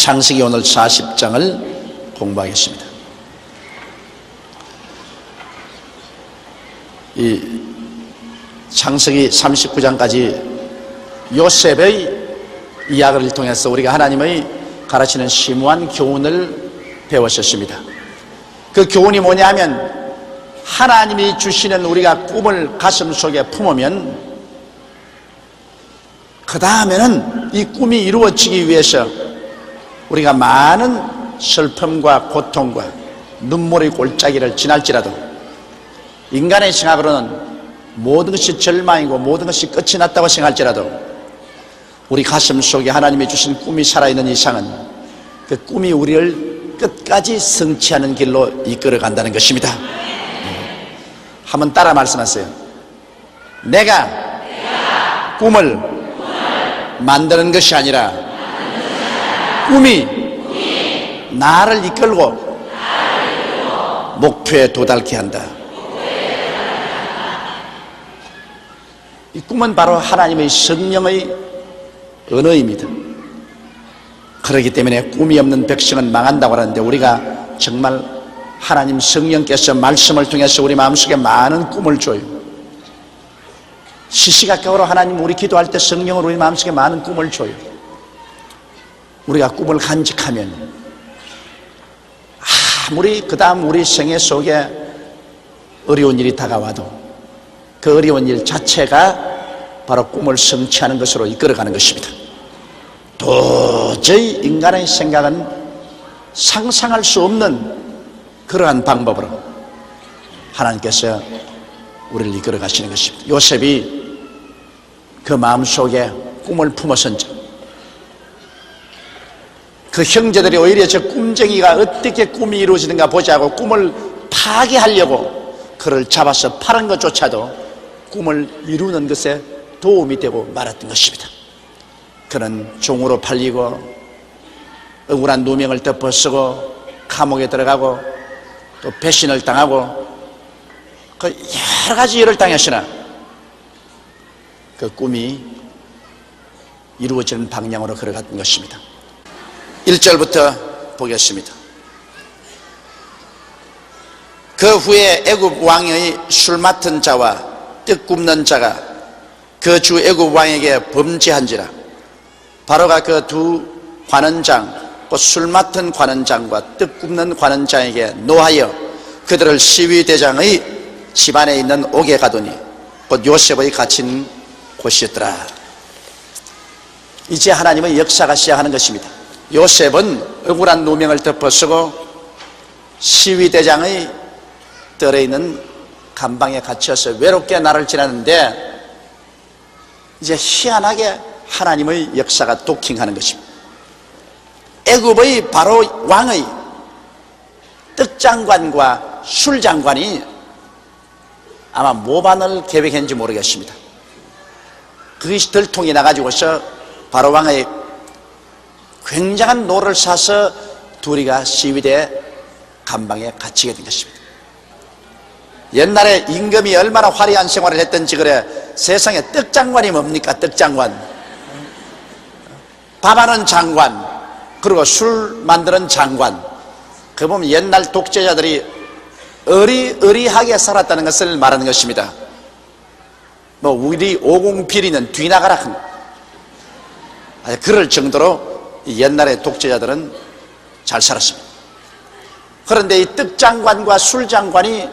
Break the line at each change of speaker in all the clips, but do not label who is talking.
창세기 오늘 40장을 공부하겠습니다. 이 창세기 39장까지 요셉의 이야기를 통해서 우리가 하나님의 가르치는 심오한 교훈을 배웠었습니다. 그 교훈이 뭐냐면 하나님이 주시는 우리가 꿈을 가슴 속에 품으면 그 다음에는 이 꿈이 이루어지기 위해서 우리가 많은 슬픔과 고통과 눈물의 골짜기를 지날지라도 인간의 생각으로는 모든 것이 절망이고 모든 것이 끝이 났다고 생각할지라도 우리 가슴 속에 하나님이 주신 꿈이 살아있는 이상은 그 꿈이 우리를 끝까지 성취하는 길로 이끌어 간다는 것입니다. 한번 따라 말씀하세요. 내가 꿈을 만드는 것이 아니라 꿈이 나를 이끌고 목표에 도달케 한다. 이 꿈은 바로 하나님의 성령의 언어입니다. 그렇기 때문에 꿈이 없는 백성은 망한다고 하는데 우리가 정말 하나님 성령께서 말씀을 통해서 우리 마음속에 많은 꿈을 줘요. 시시각각으로 하나님 우리 기도할 때 성령으로 우리 마음속에 많은 꿈을 줘요. 우리가 꿈을 간직하면 아무리 그 다음 우리 생애 속에 어려운 일이 다가와도 그 어려운 일 자체가 바로 꿈을 성취하는 것으로 이끌어가는 것입니다. 도저히 인간의 생각은 상상할 수 없는 그러한 방법으로 하나님께서 우리를 이끌어 가시는 것입니다. 요셉이 그 마음속에 꿈을 품었은지 그 형제들이 오히려 저 꿈쟁이가 어떻게 꿈이 이루어지는가 보자고 꿈을 파괴하려고 그를 잡아서 파는 것조차도 꿈을 이루는 것에 도움이 되고 말았던 것입니다. 그는 종으로 팔리고 억울한 누명을 덮어쓰고 감옥에 들어가고 또 배신을 당하고 그 여러 가지 일을 당했으나 그 꿈이 이루어지는 방향으로 걸어갔던 것입니다. 1절부터 보겠습니다. 그 후에 애굽 왕의 술 맡은 자와 떡 굽는 자가 그 주 애굽 왕에게 범죄한지라. 바로가 그 두 관원장 곧 술 맡은 관원장과 떡 굽는 관원장에게 노하여 그들을 시위대장의 집안에 있는 옥에 가두니 곧 요셉의 갇힌 곳이었더라. 이제 하나님의 역사가 시작하는 것입니다. 요셉은 억울한 누명을 덮어쓰고 시위대장의 뜰에 있는 감방에 갇혀서 외롭게 날을 지나는데 이제 희한하게 하나님의 역사가 도킹하는 것입니다. 애굽의 바로 왕의 떡장관과 술장관이 아마 모반을 계획했는지 모르겠습니다. 그것이 들통이 나가지고서 바로 왕의 굉장한 노를 사서 둘이가 시위대 감방에 갇히게 된 것입니다. 옛날에 임금이 얼마나 화려한 생활을 했던지 그래. 세상에 떡장관이 뭡니까? 떡장관. 밥하는 장관, 그리고 술 만드는 장관. 그 보면 옛날 독재자들이 어리어리하게 살았다는 것을 말하는 것입니다. 뭐 우리 오공비리는 뒤나가라. 그럴 정도로 옛날의 독재자들은 잘 살았습니다. 그런데 이 떡장관과 술장관이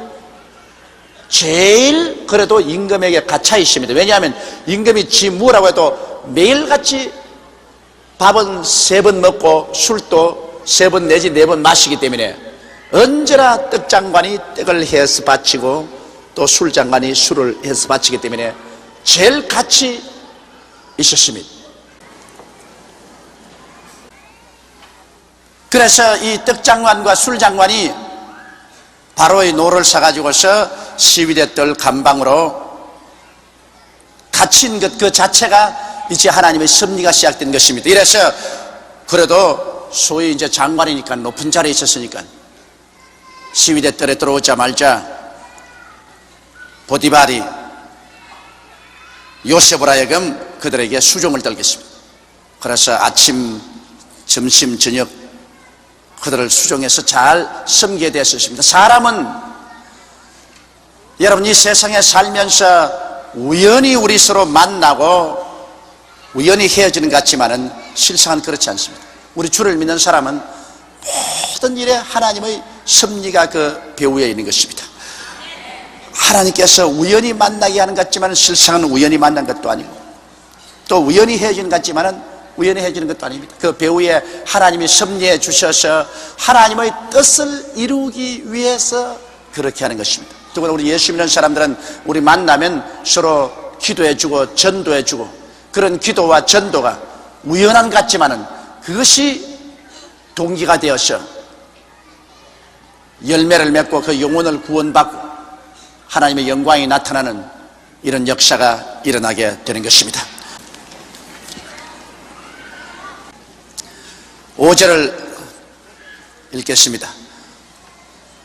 제일 그래도 임금에게 갇혀 있습니다. 왜냐하면 임금이 지 뭐라고 해도 매일같이 밥은 3번 먹고 술도 3번 내지 4번 마시기 때문에 언제나 떡장관이 떡을 해서 바치고 또 술장관이 술을 해서 바치기 때문에 제일 같이 있었습니다. 그래서 이 떡장관과 술장관이 바로의 노를 사가지고서 시위대 뜰 감방으로 갇힌 것 그 자체가 이제 하나님의 섭리가 시작된 것입니다. 이래서 그래도 소위 이제 장관이니까 높은 자리에 있었으니까 시위대 뜰에 들어오자마자 보디발이 요셉을 하여금 그들에게 수종을 떨겠습니다. 그래서 아침 점심 저녁 그들을 수종해서 잘 섬기게 되었습니다. 사람은 여러분 이 세상에 살면서 우연히 우리 서로 만나고 우연히 헤어지는 것 같지만은 실상은 그렇지 않습니다. 우리 주를 믿는 사람은 모든 일에 하나님의 섭리가 그 배후에 있는 것입니다. 하나님께서 우연히 만나게 하는 것 같지만 실상은 우연히 만난 것도 아니고, 또 우연히 헤어지는 것 같지만 우연히 헤어지는 것도 아닙니다. 그 배후에 하나님이 섭리해 주셔서 하나님의 뜻을 이루기 위해서 그렇게 하는 것입니다. 더구나 우리 예수 믿는 사람들은 우리 만나면 서로 기도해 주고 전도해 주고, 그런 기도와 전도가 우연한 것 같지만 그것이 동기가 되어서 열매를 맺고 그 영혼을 구원받고 하나님의 영광이 나타나는 이런 역사가 일어나게 되는 것입니다. 5절을 읽겠습니다.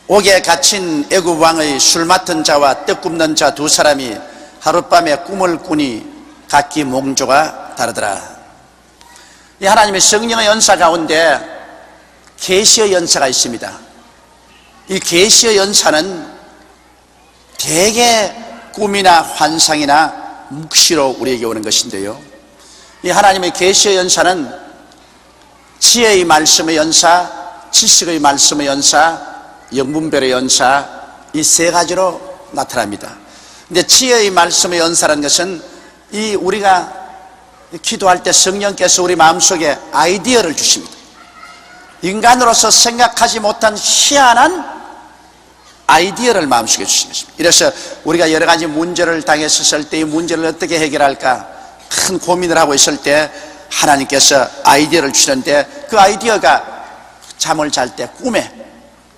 옥에 갇힌 애굽 왕의 술 맡은 자와 떡 굽는 자 두 사람이 하룻밤에 꿈을 꾸니 각기 몽조가 다르더라. 이 하나님의 성령의 연사 가운데 계시의 연사가 있습니다. 이 계시의 연사는 대개 꿈이나 환상이나 묵시로 우리에게 오는 것인데요, 이 하나님의 계시의 연사는 지혜의 말씀의 연사, 지식의 말씀의 연사, 영분별의 연사, 이 세 가지로 나타납니다. 근데 지혜의 말씀의 연사라는 것은 이 우리가 기도할 때 성령께서 우리 마음속에 아이디어를 주십니다. 인간으로서 생각하지 못한 희한한 아이디어를 마음속에 주신 것입니다. 이래서 우리가 여러 가지 문제를 당했을 때 이 문제를 어떻게 해결할까 큰 고민을 하고 있을 때 하나님께서 아이디어를 주시는데, 그 아이디어가 잠을 잘 때 꿈에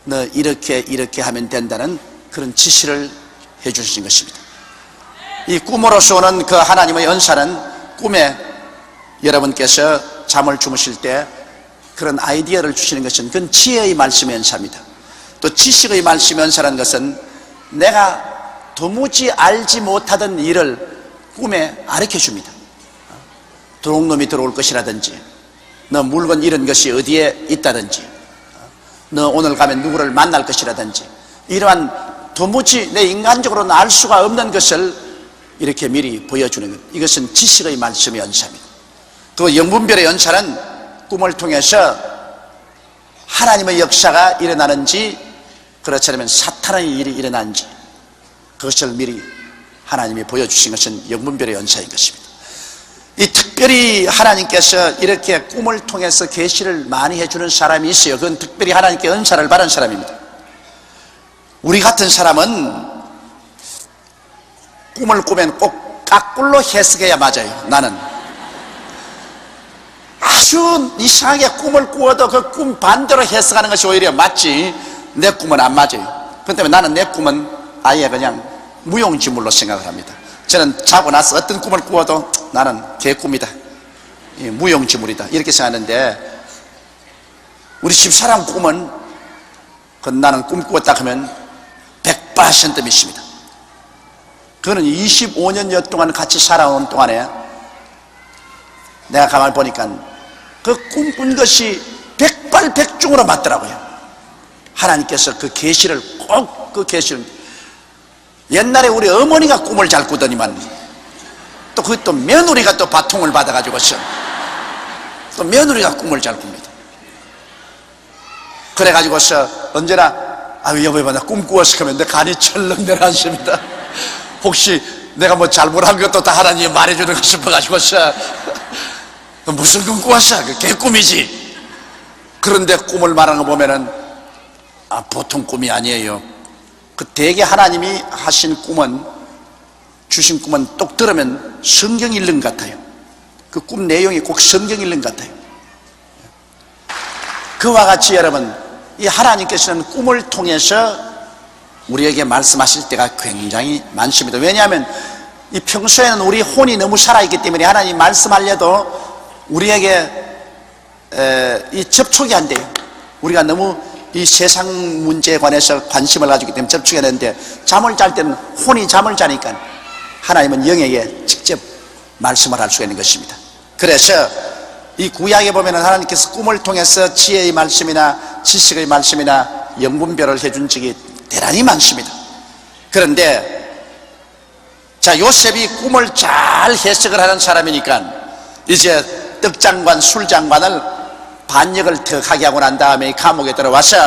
너 이렇게 하면 된다는 그런 지시를 해 주신 것입니다. 이 꿈으로서 오는 그 하나님의 연사는 꿈에 여러분께서 잠을 주무실 때 그런 아이디어를 주시는 것은 그건 지혜의 말씀의 연사입니다. 또 지식의 말씀의 연사라는 것은 내가 도무지 알지 못하던 일을 꿈에 가르쳐 줍니다. 도둑놈이 들어올 것이라든지, 너 물건 잃은 것이 어디에 있다든지, 너 오늘 가면 누구를 만날 것이라든지, 이러한 도무지 내 인간적으로는 알 수가 없는 것을 이렇게 미리 보여주는 것, 이것은 지식의 말씀의 연사입니다. 또 영분별의 연사는 꿈을 통해서 하나님의 역사가 일어나는지 그렇지 않으면 사탄의 일이 일어나는지 그것을 미리 하나님이 보여주신 것은 영분별의 연사인 것입니다. 이 특별히 하나님께서 이렇게 꿈을 통해서 계시를 많이 해주는 사람이 있어요. 그건 특별히 하나님께 은사를 받은 사람입니다. 우리 같은 사람은 꿈을 꾸면 꼭 까꿀로 해석해야 맞아요. 나는 아주 이상하게 꿈을 꾸어도 그 꿈 반대로 해석하는 것이 오히려 맞지, 내 꿈은 안 맞아요. 그렇기 때문에 나는 내 꿈은 아예 그냥 무용지물로 생각을 합니다. 저는 자고 나서 어떤 꿈을 꾸어도 나는 개꿈이다, 무용지물이다, 이렇게 생각하는데, 우리 집사람 꿈은 나는 꿈 꾸었다 하면 100% 믿습니다. 그거는 25년여 동안 같이 살아온 동안에 내가 가만히 보니까 그 꿈꾼 것이 백발백중으로 맞더라고요. 하나님께서 그 계시를 꼭, 그 계시를, 옛날에 우리 어머니가 꿈을 잘 꾸더니만 또 그것도 며느리가 또 바통을 받아가지고서 또 며느리가 꿈을 잘 꿉니다. 그래가지고서 언제나 아유 여보 나 꿈 꾸었어 하면 내 간이 철렁 내려앉습니다. 혹시 내가 뭐 잘못한 것도 다 하나님이 말해주는 거 싶어가지고서 무슨 꿈 꾸었어? 그 개꿈이지. 그런데 꿈을 말하는 거 보면은 보통 꿈이 아니에요. 그 대개 하나님이 하신 꿈은, 주신 꿈은 똑 들으면 성경 읽는 것 같아요. 그 꿈 내용이 꼭 성경 읽는 것 같아요. 그와 같이 여러분, 이 하나님께서는 꿈을 통해서 우리에게 말씀하실 때가 굉장히 많습니다. 왜냐하면 이 평소에는 우리 혼이 너무 살아있기 때문에 하나님 말씀하려도 우리에게 이 접촉이 안 돼요. 우리가 너무 이 세상 문제에 관해서 관심을 가지기 때문에 접촉이 안 되는데, 잠을 잘 때는 혼이 잠을 자니까 하나님은 영에게 직접 말씀을 할 수가 있는 것입니다. 그래서 이 구약에 보면은 하나님께서 꿈을 통해서 지혜의 말씀이나 지식의 말씀이나 영분별을 해준 적이 대단히 많습니다. 그런데 자, 요셉이 꿈을 잘 해석을 하는 사람이니까 이제 떡장관, 술장관을 반역을 더 하게 하고 난 다음에 감옥에 들어와서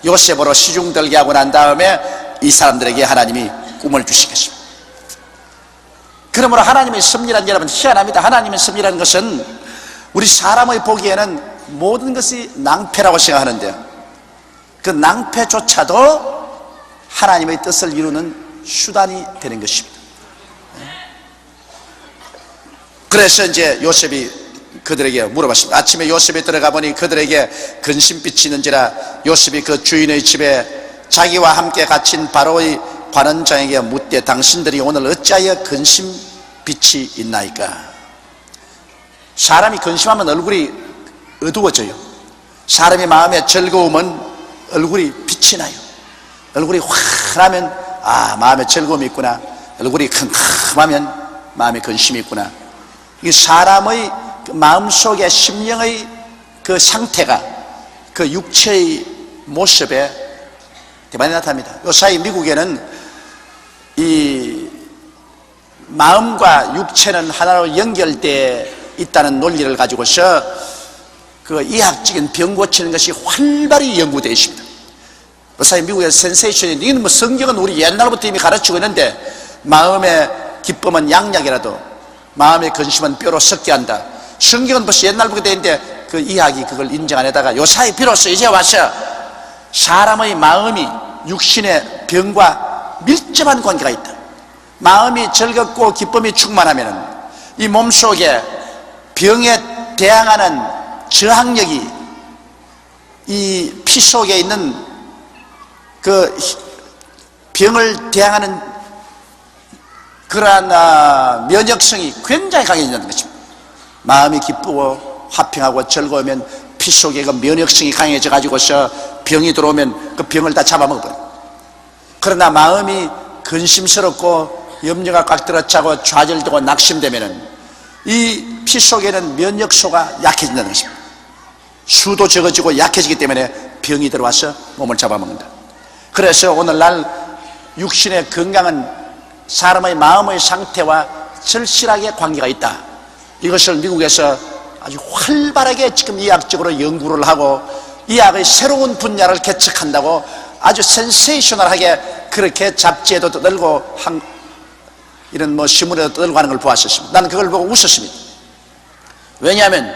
요셉으로 시중 들게 하고 난 다음에 이 사람들에게 하나님이 꿈을 주시겠습니다. 그러므로 하나님의 섭리란, 여러분 희한합니다. 하나님의 섭리라는 것은 우리 사람의 보기에는 모든 것이 낭패라고 생각하는데요, 그 낭패조차도 하나님의 뜻을 이루는 수단이 되는 것입니다. 그래서 이제 요셉이 그들에게 물어봤습니다. 아침에 요셉이 들어가 보니 그들에게 근심빛이 있는지라 요셉이 그 주인의 집에 자기와 함께 갇힌 바로의 관원장에게 묻되 당신들이 오늘 어찌하여 근심빛이 있나이까? 사람이 근심하면 얼굴이 어두워져요. 사람의 마음에 즐거움은 얼굴이 빛이 나요. 얼굴이 환하면 아, 마음에 즐거움이 있구나. 얼굴이 캄캄하면 마음에 근심이 있구나. 이 사람의 마음속의 심령의 그 상태가 그 육체의 모습에 대단히 나타납니다. 요사이 미국에는 이 마음과 육체는 하나로 연결되어 있다는 논리를 가지고서 그 이학적인 병 고치는 것이 활발히 연구되어 있습니다. 요사이 미국의 센세이션이, 이건 뭐 성경은 우리 옛날부터 이미 가르치고 있는데 마음의 기쁨은 양약이라도 마음의 근심은 뼈로 썩게 한다. 성경은 벌써 옛날부터 되어 있는데 그 이학이 그걸 인정 안 하다가 요사이 비로소 이제 와서 사람의 마음이 육신의 병과 밀접한 관계가 있다. 마음이 즐겁고 기쁨이 충만하면 이 몸속에 병에 대항하는 저항력이 이 피 속에 있는 그 병을 대항하는 그러한 면역성이 굉장히 강해진다는 것입니다. 마음이 기쁘고 화평하고 즐거우면 피 속에 그 면역성이 강해져 가지고서 병이 들어오면 그 병을 다 잡아먹어버려요. 그러나 마음이 근심스럽고 염려가 꽉 들어차고 좌절되고 낙심되면은 이 피 속에는 면역소가 약해진다는 것입니다. 수도 적어지고 약해지기 때문에 병이 들어와서 몸을 잡아먹는다. 그래서 오늘날 육신의 건강은 사람의 마음의 상태와 절실하게 관계가 있다. 이것을 미국에서 아주 활발하게 지금 이학적으로 연구를 하고 이학의 새로운 분야를 개척한다고 아주 센세이셔널하게 그렇게 잡지에도 떠들고 이런 뭐 신문에도 떠들고 하는 걸 보았었습니다. 나는 그걸 보고 웃었습니다. 왜냐하면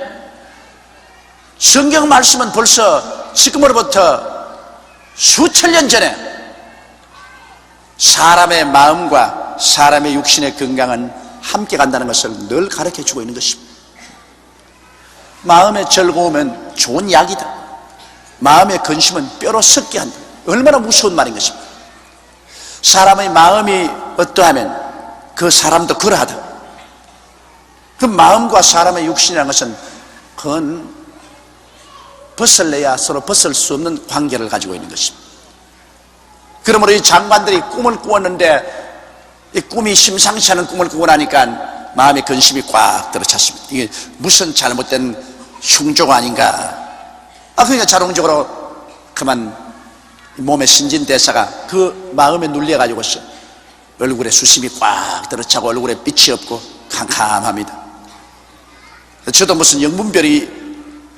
성경 말씀은 벌써 지금으로부터 수천 년 전에 사람의 마음과 사람의 육신의 건강은 함께 간다는 것을 늘 가르쳐주고 있는 것입니다. 마음의 즐거움은 좋은 약이다. 마음의 근심은 뼈로 썩게 한다. 얼마나 무서운 말인 것입니다. 사람의 마음이 어떠하면 그 사람도 그러하다. 그 마음과 사람의 육신이라는 것은 그건 벗을래야 서로 벗을 수 없는 관계를 가지고 있는 것입니다. 그러므로 이 장관들이 꿈을 꾸었는데 이 꿈이 심상치 않은 꿈을 꾸고 나니까 마음의 근심이 꽉 들어찼습니다. 이게 무슨 잘못된 흉조가 아닌가. 그러니까 자동적으로 그만 몸의 신진대사가 그 마음에 눌려가지고서 얼굴에 수심이 꽉 들어차고 얼굴에 빛이 없고 캄캄합니다. 저도 무슨 영분별이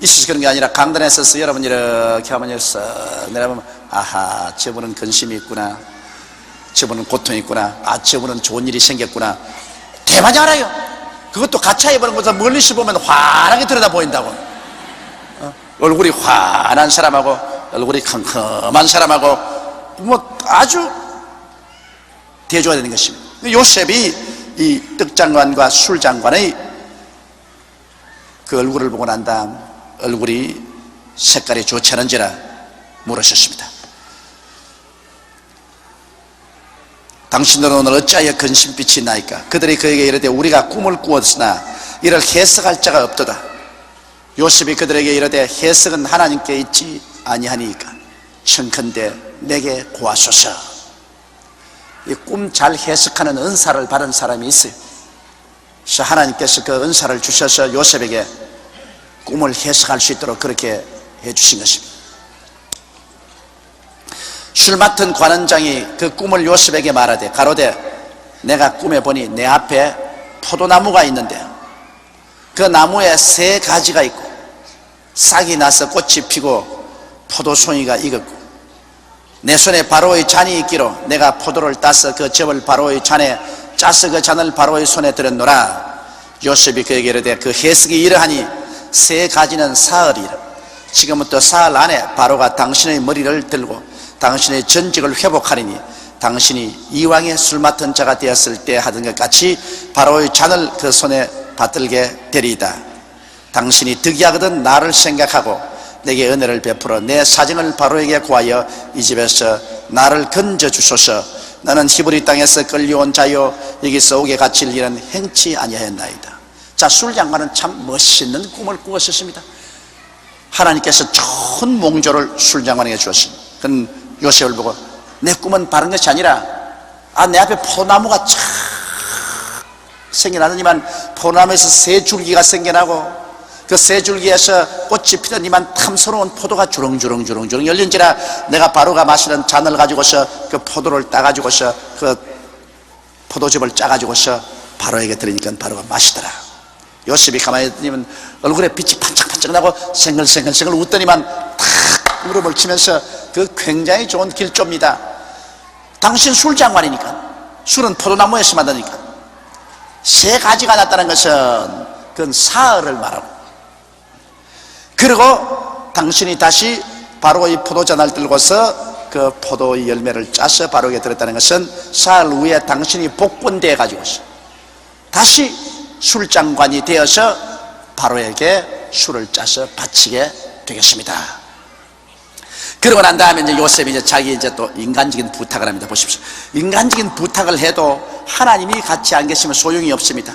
있어서 그런 게 아니라 강단에 서서 여러분 이렇게 하면 쓱 내려보면 아하, 저분은 근심이 있구나, 저분은 고통이 있구나, 저분은 좋은 일이 생겼구나, 대만이 알아요. 그것도 가차해 보는 것보다 멀리서 보면 환하게 들여다 보인다고. 얼굴이 환한 사람하고 얼굴이 컴컴한 사람하고 뭐 아주 대조가 되는 것입니다. 요셉이 이 떡장관과 술장관의 그 얼굴을 보고 난 다음 얼굴이 색깔이 좋지 않은지라 물으셨습니다. 당신들은 오늘 어찌하여 근심빛이 나이까? 그들이 그에게 이르되 우리가 꿈을 꾸었으나 이를 해석할 자가 없도다. 요셉이 그들에게 이르되 해석은 하나님께 있지 아니하니까 청컨대 내게 고하소서. 이 꿈 잘 해석하는 은사를 받은 사람이 있어요. 그래서 하나님께서 그 은사를 주셔서 요셉에게 꿈을 해석할 수 있도록 그렇게 해주신 것입니다. 술 맡은 관원장이 그 꿈을 요셉에게 말하되 가로되 내가 꿈에 보니 내 앞에 포도나무가 있는데 그 나무에 세 가지가 있고 싹이 나서 꽃이 피고 포도송이가 익었고 내 손에 바로의 잔이 있기로 내가 포도를 따서 그 즙을 바로의 잔에 짜서 그 잔을 바로의 손에 들었노라. 요셉이 그에게 이르되 그 해석이 이러하니 세 가지는 사흘이라. 지금부터 사흘 안에 바로가 당신의 머리를 들고 당신의 전직을 회복하리니 당신이 이왕에 술 맡은 자가 되었을 때 하던 것 같이 바로의 잔을 그 손에 받들게 되리이다. 당신이 득이하거든 나를 생각하고 내게 은혜를 베풀어 내 사정을 바로에게 구하여 이 집에서 나를 건져 주소서. 나는 히브리 땅에서 끌려온 자요 여기서 옥에 갇힐 일은 행치 아니하였나이다. 자, 술장관은 참 멋있는 꿈을 꾸었습니다. 하나님께서 좋은 몽조를 술장관에게 주었습니다. 그는 요셉을 보고 내 꿈은 바른 것이 아니라 내 앞에 포도나무가 쫙 생겨나더니만 포도나무에서 세 줄기가 생겨나고 그 세 줄기에서 꽃이 피더니만 탐스러운 포도가 주렁주렁 열린지라 내가 바로가 마시는 잔을 가지고서 그 포도를 따가지고서 그 포도즙을 짜가지고서 바로에게 드리니까 바로가 마시더라. 요셉이 가만히 있더니만 얼굴에 빛이 반짝반짝 나고 생글생글 웃더니만 탁 무릎을 치면서 그 굉장히 좋은 길조입니다. 당신 술장관이니까 술은 포도나무에서 만드니까 세 가지가 났다는 것은 그건 사흘을 말하고 그리고 당신이 다시 바로의 포도잔을 들고서 그 포도의 열매를 짜서 바로에게 들었다는 것은 사흘 후에 당신이 복권되어 가지고서 다시 술장관이 되어서 바로에게 술을 짜서 바치게 되겠습니다. 그러고 난 다음에 이제 요셉이 이제 자기 이제 또 인간적인 부탁을 합니다. 보십시오. 인간적인 부탁을 해도 하나님이 같이 안 계시면 소용이 없습니다.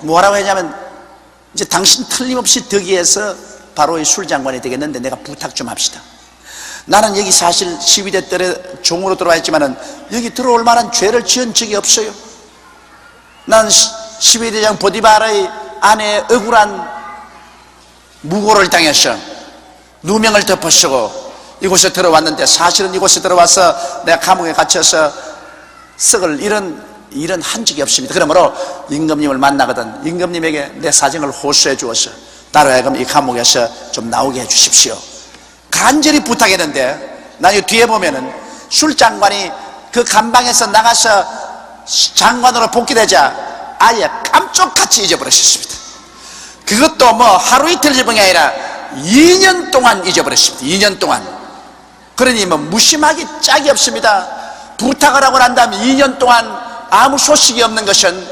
뭐라고 했냐면 이제 당신 틀림없이 득이해서 바로의 술장관이 되겠는데 내가 부탁 좀 합시다. 나는 여기 사실 12대 때 종으로 들어와 있지만은 여기 들어올 만한 죄를 지은 적이 없어요. 나는 12대장 보디바라의 아내의 억울한 무고를 당해서 누명을 덮어쓰고 이곳에 들어왔는데 사실은 이곳에 들어와서 내가 감옥에 갇혀서 썩을 일은 한 적이 없습니다. 그러므로 임금님을 만나거든 임금님에게 내 사정을 호소해 주어서 나로 하여금 이 감옥에서 좀 나오게 해 주십시오. 간절히 부탁했는데 나중에 뒤에 보면은 술장관이 그 감방에서 나가서 장관으로 복귀되자 아예 깜짝같이 잊어버렸습니다. 그것도 뭐 하루 이틀 잊은 게 아니라 2년 동안 잊어버렸습니다. 2년 동안. 그러니 뭐 무심하기 짝이 없습니다. 부탁을 하고 난 다음에 2년 동안 아무 소식이 없는 것은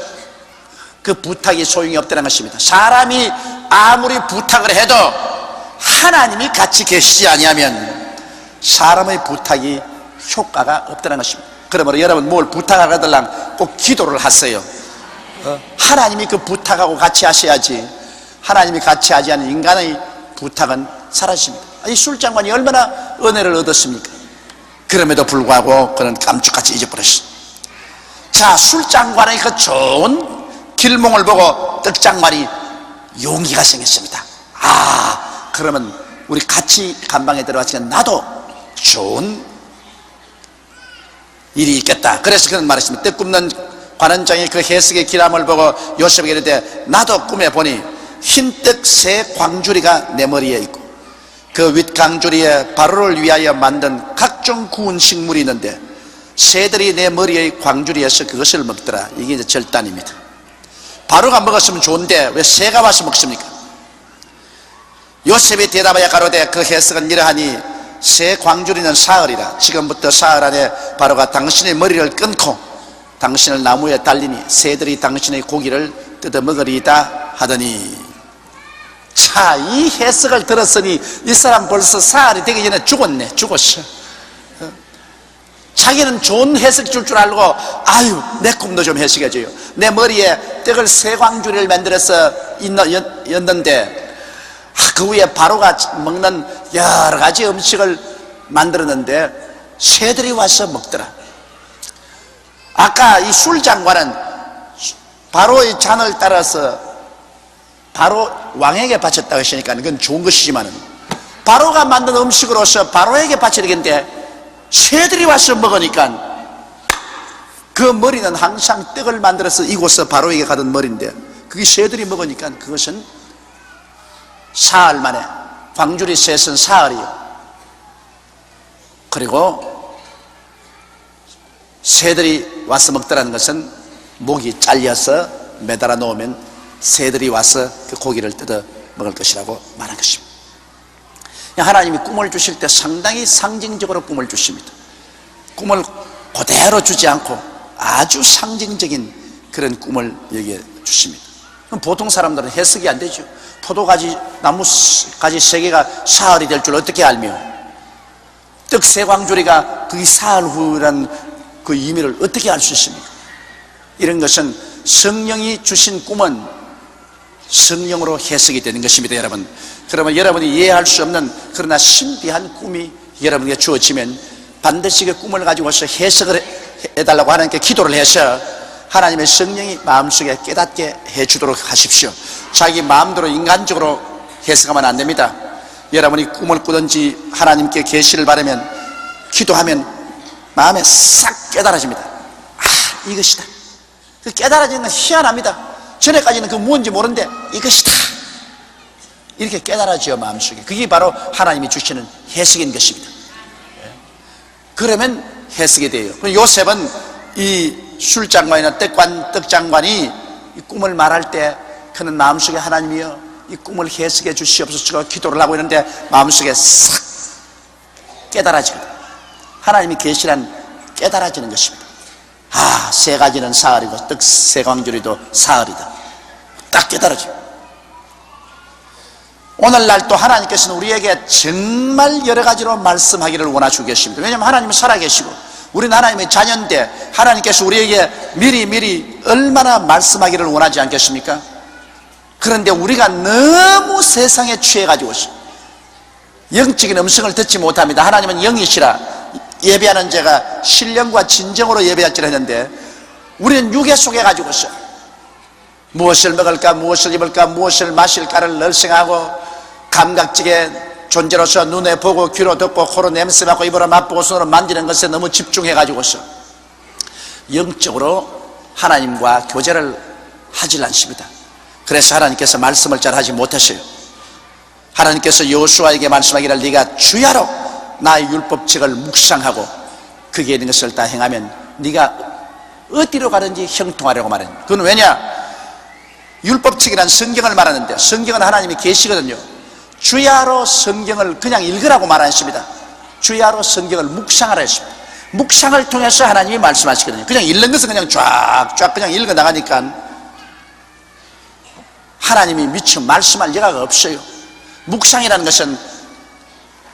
그 부탁이 소용이 없다는 것입니다. 사람이 아무리 부탁을 해도 하나님이 같이 계시지 아니하면 사람의 부탁이 효과가 없다는 것입니다. 그러므로 여러분 뭘 부탁하려면 꼭 기도를 하세요. 하나님이 그 부탁하고 같이 하셔야지 하나님이 같이 하지 않은 인간의 부탁은 사라집니다. 이 술장관이 얼마나 은혜를 얻었습니까? 그럼에도 불구하고 그는 깜짝같이 잊어버렸습니다. 자, 술장관의 그 좋은 길몽을 보고 떡장관이 용기가 생겼습니다. 그러면 우리 같이 감방에 들어갔으니까 나도 좋은 일이 있겠다. 그래서 그는 말했습니다. 떡 굽는 관원장이 그 해석의 기람을 보고 요셉에게 이르되 나도 꿈에 보니 흰떡 세 광주리가 내 머리에 있고 그 윗광주리에 바로를 위하여 만든 각종 구운 식물이 있는데 새들이 내 머리의 광주리에서 그것을 먹더라. 이게 이제 절단입니다. 바로가 먹었으면 좋은데 왜 새가 와서 먹습니까? 요셉이 대답하여 가로되 그 해석은 이러하니 새 광주리는 사흘이라. 지금부터 사흘 안에 바로가 당신의 머리를 끊고 당신을 나무에 달리니 새들이 당신의 고기를 뜯어 먹으리이다 하더니, 자, 이 해석을 들었으니 이 사람 벌써 사흘이 되기 전에 죽었어. 자기는 좋은 해석 줄 알고 아유 내 꿈도 좀 해석해줘요. 내 머리에 떡을 세 광주리를 만들어서 였는데 그 위에 바로가 먹는 여러 가지 음식을 만들었는데 새들이 와서 먹더라. 아까 이 술장관은 바로의 잔을 따라서 바로 왕에게 바쳤다고 했으니까 그건 좋은 것이지만은, 바로가 만든 음식으로서 바로에게 바쳐야 되겠는데 새들이 와서 먹으니까 그 머리는 항상 떡을 만들어서 이곳서 바로에게 가던 머리인데 그게 새들이 먹으니까 그것은 사흘 만에, 광주리 셋은 사흘이요. 그리고 새들이 와서 먹더라는 것은 목이 잘려서 매달아 놓으면 새들이 와서 그 고기를 뜯어 먹을 것이라고 말한 것입니다. 하나님이 꿈을 주실 때 상당히 상징적으로 꿈을 주십니다. 꿈을 그대로 주지 않고 아주 상징적인 그런 꿈을 여기에 주십니다. 보통 사람들은 해석이 안 되죠. 포도가지, 나무가지 3개가 사흘이 될 줄 어떻게 알며, 떡 3광주리가 그게 사흘 후라는 그 의미를 어떻게 알 수 있습니까? 이런 것은 성령이 주신 꿈은 성령으로 해석이 되는 것입니다, 여러분. 그러면 여러분이 이해할 수 없는 그러나 신비한 꿈이 여러분에게 주어지면 반드시 그 꿈을 가지고서 해석을 해달라고 하나님께 기도를 해서 하나님의 성령이 마음속에 깨닫게 해주도록 하십시오. 자기 마음대로 인간적으로 해석하면 안 됩니다. 여러분이 꿈을 꾸든지 하나님께 계시를 바라면, 기도하면 마음에 싹 깨달아집니다. 아, 이것이다. 그 깨달아지는 건 희한합니다. 전에까지는 그 무엇인지 모르는데 이것이다, 이렇게 깨달아져요, 마음속에. 그게 바로 하나님이 주시는 해석인 것입니다. 그러면 해석이 돼요. 요셉은 이 술장관이나 떡장관이 이 꿈을 말할 때 그는 마음속에 하나님이여 이 꿈을 해석해 주시옵소서 기도를 하고 있는데 마음속에 싹 깨달아지거든. 하나님이 계시란 깨달아지는 것입니다. 아, 3가지는 사흘이고 떡 3광주리도 사흘이다. 딱 깨달아져. 오늘날 또 하나님께서는 우리에게 정말 여러 가지로 말씀하기를 원하시고 계십니다. 왜냐하면 하나님은 살아계시고 우리는 하나님의 자녀인데 하나님께서 우리에게 미리 얼마나 말씀하기를 원하지 않겠습니까? 그런데 우리가 너무 세상에 취해가지고 영적인 음성을 듣지 못합니다. 하나님은 영이시라 예배하는 자가 신령과 진정으로 예배할지라 했는데 우리는 육에 속해가지고서 무엇을 먹을까, 무엇을 입을까, 무엇을 마실까를 늘 생각하고 감각적인 존재로서 눈에 보고 귀로 듣고 코로 냄새 맡고 입으로 맛보고 손으로 만지는 것에 너무 집중해가지고서 영적으로 하나님과 교제를 하질 않습니다. 그래서 하나님께서 말씀을 잘 하지 못했어요. 하나님께서 여호수아에게 말씀하기를 네가 주야로 나의 율법책을 묵상하고 거기에 있는 것을 다 행하면 네가 어디로 가든지 형통하려고 말합니다. 그건 왜냐? 율법책이란 성경을 말하는데 성경은 하나님이 계시거든요. 주야로 성경을 그냥 읽으라고 말하셨습니다. 주야로 성경을 묵상하라 했습니다. 묵상을 통해서 하나님이 말씀하시거든요. 그냥 읽는 것은 그냥 쫙쫙 그냥 읽어 나가니까 하나님이 미처 말씀할 여가가 없어요. 묵상이라는 것은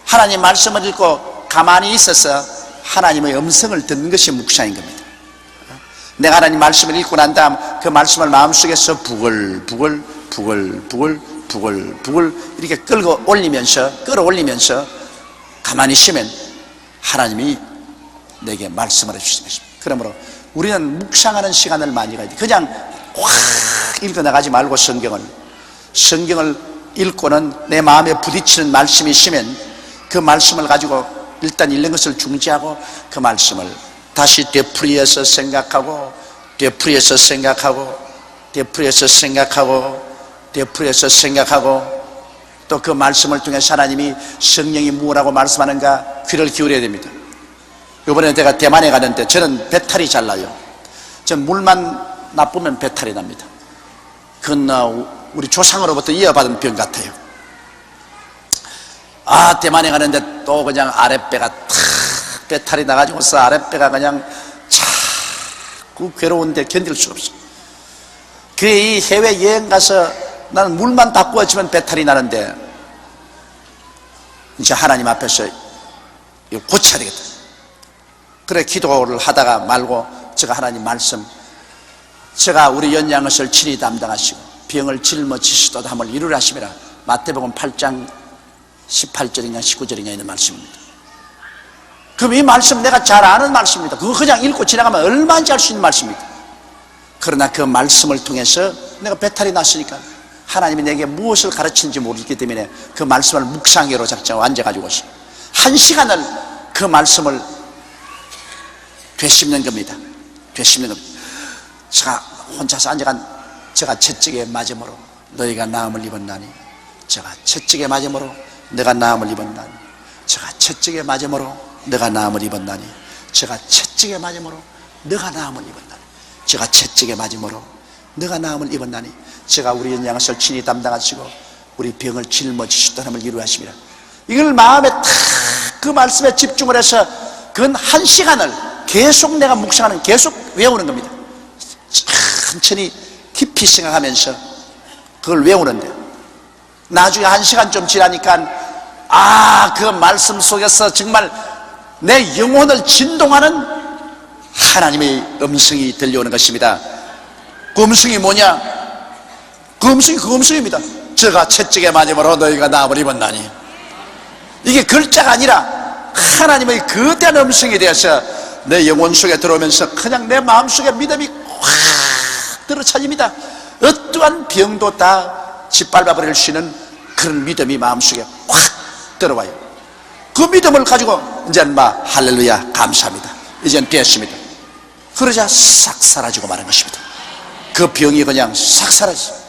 하나님 말씀을 읽고 가만히 있어서 하나님의 음성을 듣는 것이 묵상인 겁니다. 내가 하나님 말씀을 읽고 난 다음 그 말씀을 마음속에서 부글부글 이렇게 끌어올리면서 가만히 있으면 하나님이 내게 말씀을 해주십니다. 그러므로 우리는 묵상하는 시간을 많이 가야 돼. 그냥 확 읽어 나가지 말고 성경을 읽고는 내 마음에 부딪히는 말씀이 있으면 그 말씀을 가지고 일단 읽는 것을 중지하고 그 말씀을 다시 되풀이해서 생각하고 또 그 말씀을 통해서 하나님이 성령이 무엇라고 말씀하는가 귀를 기울여야 됩니다. 이번에 제가 대만에 가는데 저는 배탈이 잘 나요. 전 물만 나쁘면 배탈이 납니다. 그건 우리 조상으로부터 이어받은 병 같아요. 아, 대만에 가는데 또 그냥 아랫배가 탁 배탈이 나가지고서 아랫배가 그냥 자꾸 괴로운데 견딜 수가 없어. 이 해외 여행 가서 나는 물만 다 부어지면 배탈이 나는데 이제 하나님 앞에서 이거 고쳐야 되겠다. 그래 기도를 하다가 말고 제가 하나님 말씀, 제가 우리 연양것을 친히 담당하시고 병을 짊어지시도다 함을 이루라 하심이라. 마태복음 8장 18절인가 19절인가 있는 말씀입니다. 그럼 이 말씀 내가 잘 아는 말씀입니다. 그거 그냥 읽고 지나가면 얼마인지 알 수 있는 말씀입니다. 그러나 그 말씀을 통해서 내가 배탈이 났으니까 하나님이 내게 무엇을 가르치는지 모르기 때문에 그 말씀을 묵상회로 작정하고 앉아가지고 1시간을 그 말씀을 되씹는 겁니다. 되씹는 겁니다. 제가 혼자서 앉아간 제가 채찍에 맞음으로 너희가 나음을 입었나니, 제가 채찍에 맞음으로 내가 나음을 입었나니, 제가 채찍에 맞음으로 내가 나음을 입었나니, 제가 채찍에 맞음으로 내가 나음을 입었나니, 제가 채찍에 맞음으로 내가 나음을 입었나니, 제가 우리 연양을 친히 담당하시고 우리 병을 짊어지시던 하나님을 이루하십니다. 이걸 마음에 탁 그 말씀에 집중을 해서 그 1시간을 계속 내가 묵상하는, 계속 외우는 겁니다. 천천히 깊이 생각하면서 그걸 외우는데, 나중에 1시간 좀 지나니까 그 말씀 속에서 정말 내 영혼을 진동하는 하나님의 음성이 들려오는 것입니다. 그 음성이 뭐냐? 그 음성입니다. 제가 채찍에 맞음으로 너희가 나음을 입었나니. 이게 글자가 아니라 하나님의 거대한 음성이 되어서 내 영혼 속에 들어오면서 그냥 내 마음속에 믿음이 확 들어차집니다. 어떠한 병도 다 짓밟아 버릴 수 있는 그런 믿음이 마음속에 확 들어와요. 그 믿음을 가지고 이제는 할렐루야 감사합니다, 이제는 됐습니다. 그러자 싹 사라지고 마는 것입니다. 그 병이 그냥 싹 사라졌어요.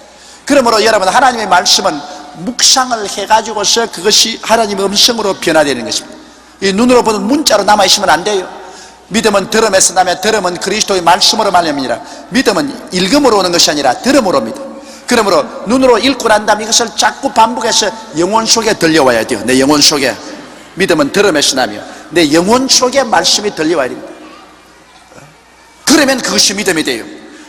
그러므로 여러분, 하나님의 말씀은 묵상을 해가지고서 그것이 하나님의 음성으로 변화되는 것입니다. 이 눈으로 보는 문자로 남아있으면 안 돼요. 믿음은 들음에서 나며 들음은 그리스도의 말씀으로 말미암니라. 믿음은 읽음으로 오는 것이 아니라 들음으로 옵니다. 그러므로 눈으로 읽고 난 다음에 이것을 자꾸 반복해서 영혼 속에 들려와야 돼요. 내 영혼 속에. 믿음은 들음에서 나며 내 영혼 속에 말씀이 들려와야 됩니다. 그러면 그것이 믿음이 돼요.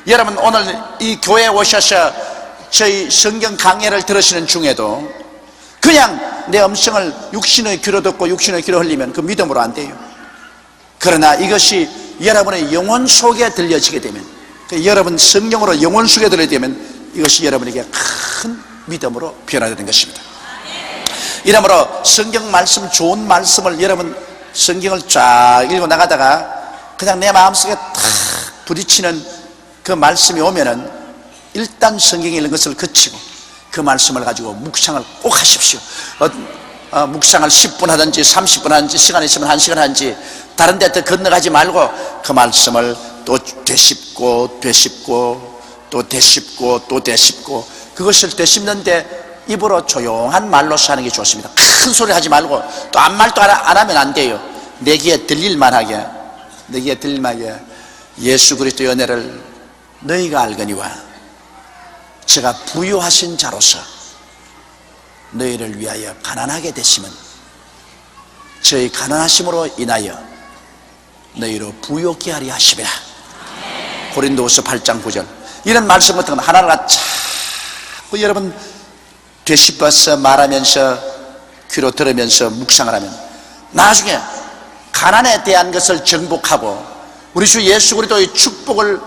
여러분, 오늘 이 교회에 오셔서 저희 성경 강해를 들으시는 중에도 그냥 내 음성을 육신의 귀로 듣고 육신의 귀로 흘리면 그 믿음으로 안 돼요. 그러나 이것이 여러분의 영혼 속에 들려지게 되면, 여러분 성령으로 영혼 속에 들리게 되면 이것이 여러분에게 큰 믿음으로 변화되는 것입니다. 이러므로 성경 말씀, 좋은 말씀을 여러분 성경을 쫙 읽고 나가다가 그냥 내 마음속에 탁 부딪히는 그 말씀이 오면은 일단 성경에 있는 것을 그치고 그 말씀을 가지고 묵상을 꼭 하십시오. 묵상을 10분 하든지 30분 하든지, 시간이 있으면 1시간 하든지 다른 데 또 건너가지 말고 그 말씀을 또 되씹고 되씹고 또 되씹고 또 되씹고, 그것을 되씹는데 입으로 조용한 말로서 하는 게 좋습니다. 큰 소리 하지 말고, 또 아무 말도 안 하면 안 돼요. 내 귀에 들릴만하게, 내 귀에 들릴만하게 예수 그리스도의 은혜를 너희가 알거니와 제가 부유하신 자로서 너희를 위하여 가난하게 되심은 저희 가난하심으로 인하여 너희로 부요케 하려 하심이라. 고린도후서 8장 9절. 이런 말씀 같은 건 하나하나 자꾸 여러분 되씹어서 말하면서 귀로 들으면서 묵상을 하면 나중에 가난에 대한 것을 정복하고 우리 주 예수 그리스도의 축복을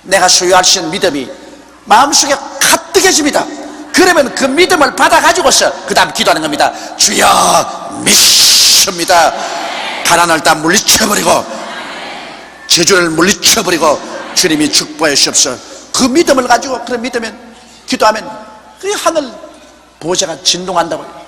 내가 소유할 수 있는 믿음이 마음속에 가득해집니다. 그러면 그 믿음을 받아가지고서 그 다음 기도하는 겁니다. 주여 믿습니다. 가난을 다 물리쳐버리고 저주를 물리쳐버리고 주님이 축복해 주옵소서. 그 믿음을 가지고, 그런 믿으면 기도하면 그 하늘 보좌가 진동한다고요.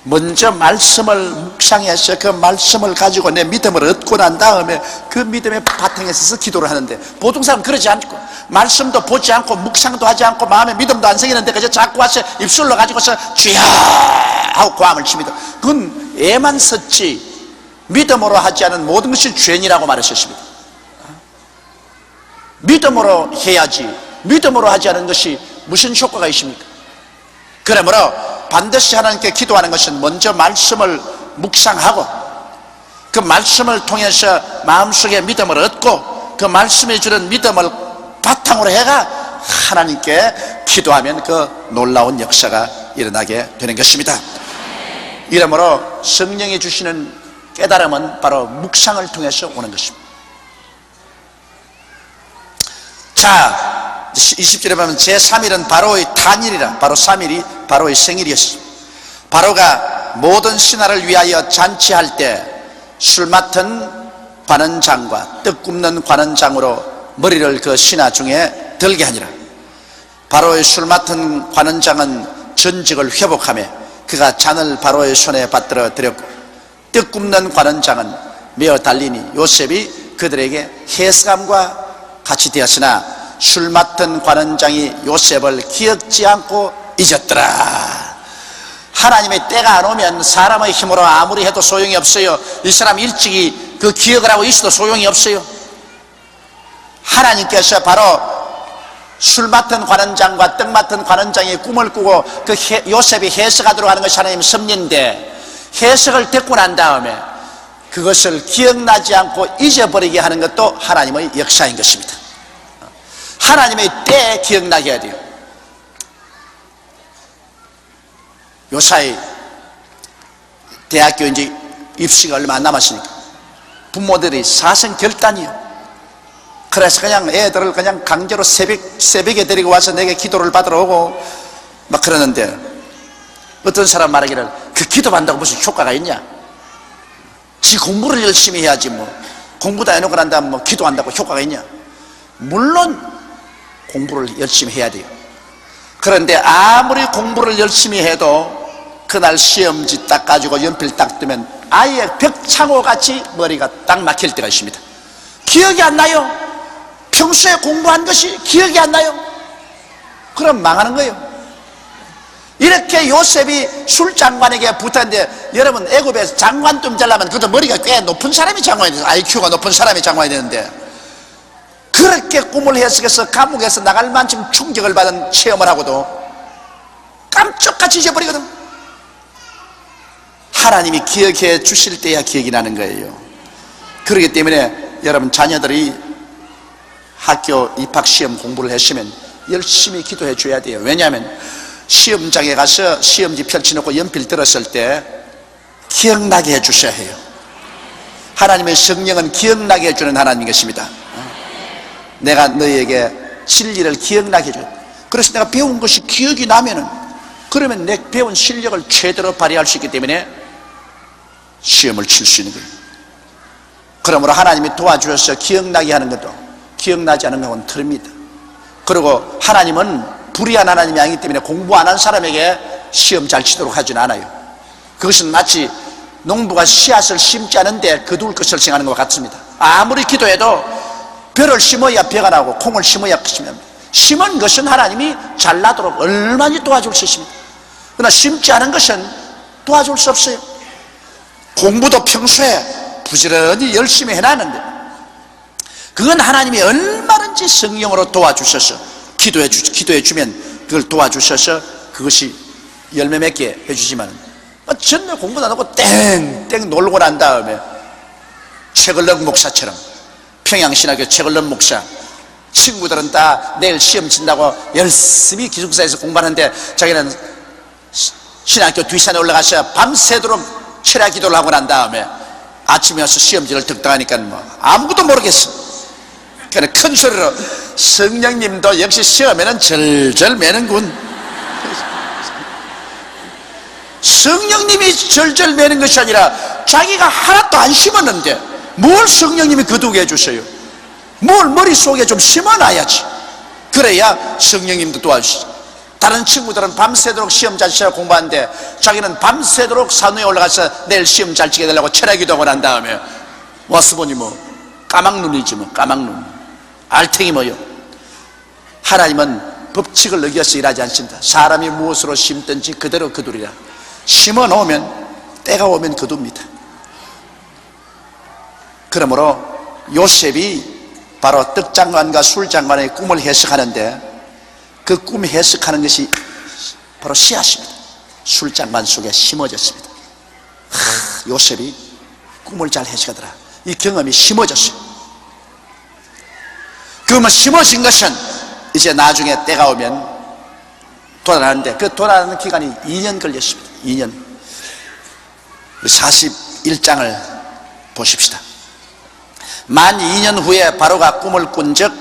먼저 말씀을 묵상해서 그 말씀을 가지고 내 믿음을 얻고 난 다음에 그 믿음의 바탕에 서서 기도를 하는데, 보통 사람은 그러지 않고 말씀도 보지 않고 묵상도 하지 않고 마음에 믿음도 안 생기는데 그저 자꾸 와서 입술로 가지고서 주야 하고 고함을 칩니다. 그건 애만 섰지 믿음으로 하지 않은 모든 것이 죄인이라고 말했었습니다. 믿음으로 해야지 믿음으로 하지 않은 것이 무슨 효과가 있습니까? 그러므로 반드시 하나님께 기도하는 것은 먼저 말씀을 묵상하고 그 말씀을 통해서 마음속에 믿음을 얻고 그 말씀이 주는 믿음을 바탕으로 해가 하나님께 기도하면 그 놀라운 역사가 일어나게 되는 것입니다. 이러므로 성령이 주시는 깨달음은 바로 묵상을 통해서 오는 것입니다. 자, 20절에 보면 제3일은 바로의 탄일이라. 바로 3일이 바로의 생일이었습니다. 바로가 모든 신하를 위하여 잔치할 때 술 맡은 관원장과 떡 굽는 관원장으로 머리를 그 신하 중에 들게 하니라. 바로의 술 맡은 관원장은 전직을 회복하며 그가 잔을 바로의 손에 받들어 드렸고 떡 굽는 관원장은 메어 달리니 요셉이 그들에게 해석함과 같이 되었으나 술 맡은 관원장이 요셉을 기억지 않고 잊었더라. 하나님의 때가 안 오면 사람의 힘으로 아무리 해도 소용이 없어요. 이 사람 일찍이 그 기억을 하고 있어도 소용이 없어요. 하나님께서 바로 술 맡은 관원장과 떡 맡은 관원장이 꿈을 꾸고 그 요셉이 해석하도록 하는 것이 하나님의 섭리인데, 해석을 듣고 난 다음에 그것을 기억나지 않고 잊어버리게 하는 것도 하나님의 역사인 것입니다. 하나님의 때에 기억나게 해야 돼요. 요사이 대학교 이제 입시가 얼마 안 남았으니까 부모들이 사생결단이요. 그래서 그냥 애들을 그냥 강제로 새벽에 데리고 와서 내게 기도를 받으러 오고 막 그러는데, 어떤 사람 말하기를 그 기도한다고 무슨 효과가 있냐? 지 공부를 열심히 해야지 뭐 공부 다 해놓고 난 다음 뭐 기도한다고 효과가 있냐? 물론 공부를 열심히 해야 돼요. 그런데 아무리 공부를 열심히 해도 그날 시험지 딱 가지고 연필 딱 뜨면 아예 벽창호 같이 머리가 딱 막힐 때가 있습니다. 기억이 안 나요. 평소에 공부한 것이 기억이 안 나요. 그럼 망하는 거예요. 이렇게 요셉이 술장관에게 붙었는데, 여러분 애굽에서 장관 좀 되려면 그것도 머리가 꽤 높은 사람이 장관이 돼요. IQ가 높은 사람이 장관이 되는데, 그렇게 꿈을 해석해서 감옥에서 나갈 만큼 충격을 받은 체험을 하고도 깜짝같이 잊어버리거든. 하나님이 기억해 주실 때야 기억이 나는 거예요. 그렇기 때문에 여러분 자녀들이 학교 입학시험 공부를 했으면 열심히 기도해 줘야 돼요. 왜냐하면 시험장에 가서 시험지 펼쳐놓고 연필 들었을 때 기억나게 해 주셔야 해요. 하나님의 성령은 기억나게 해주는 하나님인 것입니다. 내가 너희에게 진리를 기억나게 해줘요. 그래서 내가 배운 것이 기억이 나면은, 그러면 내 배운 실력을 최대로 발휘할 수 있기 때문에 시험을 칠 수 있는 거예요. 그러므로 하나님이 도와주셔서 기억나게 하는 것도 기억나지 않은 것은 틀립니다. 그리고 하나님은 불의한 하나님이 아니기 때문에 공부 안 한 사람에게 시험 잘 치도록 하지는 않아요. 그것은 마치 농부가 씨앗을 심지 않은데 거둘 것을 생각하는 것 같습니다. 아무리 기도해도 벼를 심어야 벼가 나고 콩을 심어야 것이 납니다. 심은 것은 하나님이 잘 나도록 얼마나 도와줄 수 있습니다. 그러나 심지 않은 것은 도와줄 수 없어요. 공부도 평소에 부지런히 열심히 해놨는데 그건 하나님이 얼마든지 성령으로 도와주셔서 기도해 주면 그걸 도와주셔서 그것이 열매 맺게 해주지만, 전날 공부 안 하고 땡땡 놀고 난 다음에 최걸렁 목사처럼, 평양신학교 최걸렁 목사, 친구들은 다 내일 시험 친다고 열심히 기숙사에서 공부하는데 자기는 신학교 뒷산에 올라가서 밤새도록 철야 기도를 하고 난 다음에 아침에 와서 시험지를 득당하니까 뭐 아무것도 모르겠어. 그냥 큰 소리로 성령님도 역시 시험에는 절절 매는군. 성령님이 절절 매는 것이 아니라 자기가 하나도 안 심었는데 뭘 성령님이 거두게 해주세요. 뭘 머릿속에 좀 심어놔야지. 그래야 성령님도 도와주시죠. 다른 친구들은 밤새도록 시험 잘 치라고 공부하는데 자기는 밤새도록 산위에 올라가서 내일 시험 잘 치게 되려고 철야기도 하고 난 다음에 와서 보니 뭐 까막눈이지 뭐 까막눈. 알탱이 뭐요. 하나님은 법칙을 어겨서 일하지 않습니다. 사람이 무엇으로 심든지 그대로 거두리라. 심어 놓으면 때가 오면 거둡니다. 그러므로 요셉이 바로 떡장관과 술장관의 꿈을 해석하는데 그 꿈 해석하는 것이 바로 씨앗입니다. 술장관 속에 심어졌습니다. 요셉이 꿈을 잘 해석하더라. 이 경험이 심어졌어요. 그러면 심어진 것은 이제 나중에 때가 오면 돌아가는데 그 돌아가는 기간이 2년 걸렸습니다. 2년. 41장을 보십시다. 만 2년 후에 바로가 꿈을 꾼 적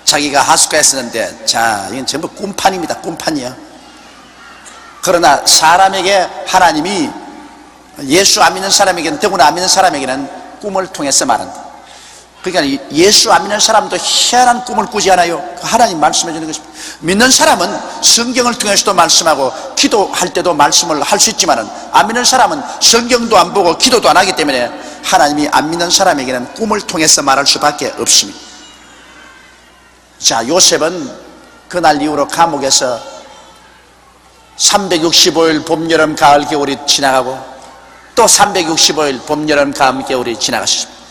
자기가 하숫가였었는데, 자, 이건 전부 꿈판입니다. 꿈판이야. 그러나 사람에게 하나님이 예수 안 믿는 사람에게는, 더구나 안 믿는 사람에게는 꿈을 통해서 말한다. 그러니까 예수 안 믿는 사람도 희한한 꿈을 꾸지 않아요. 하나님 말씀해 주는 것입니다. 믿는 사람은 성경을 통해서도 말씀하고 기도할 때도 말씀을 할 수 있지만은 안 믿는 사람은 성경도 안 보고 기도도 안 하기 때문에 하나님이 안 믿는 사람에게는 꿈을 통해서 말할 수밖에 없습니다. 자, 요셉은 그날 이후로 감옥에서 365일 봄, 여름, 가을, 겨울이 지나가고 또 365일 봄, 여름, 가을, 겨울이 지나갔습니다.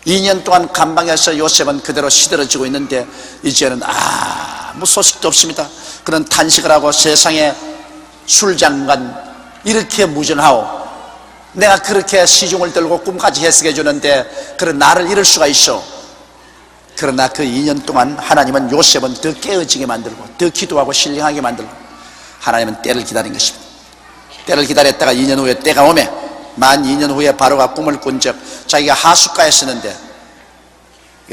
2년 동안 감방에서 요셉은 그대로 시들어지고 있는데 이제는 아무 소식도 없습니다. 그는 탄식을 하고 세상에 술장관 이렇게 무전하오, 내가 그렇게 시중을 들고 꿈까지 해석해 주는데 그런 나를 잃을 수가 있어. 그러나 그 2년 동안 하나님은 요셉은 더 깨어지게 만들고 더 기도하고 신령하게 만들고 하나님은 때를 기다린 것입니다. 때를 기다렸다가 2년 후에 때가 오매 만 2년 후에 바로가 꿈을 꾼 적 자기가 하숫가에 있었는데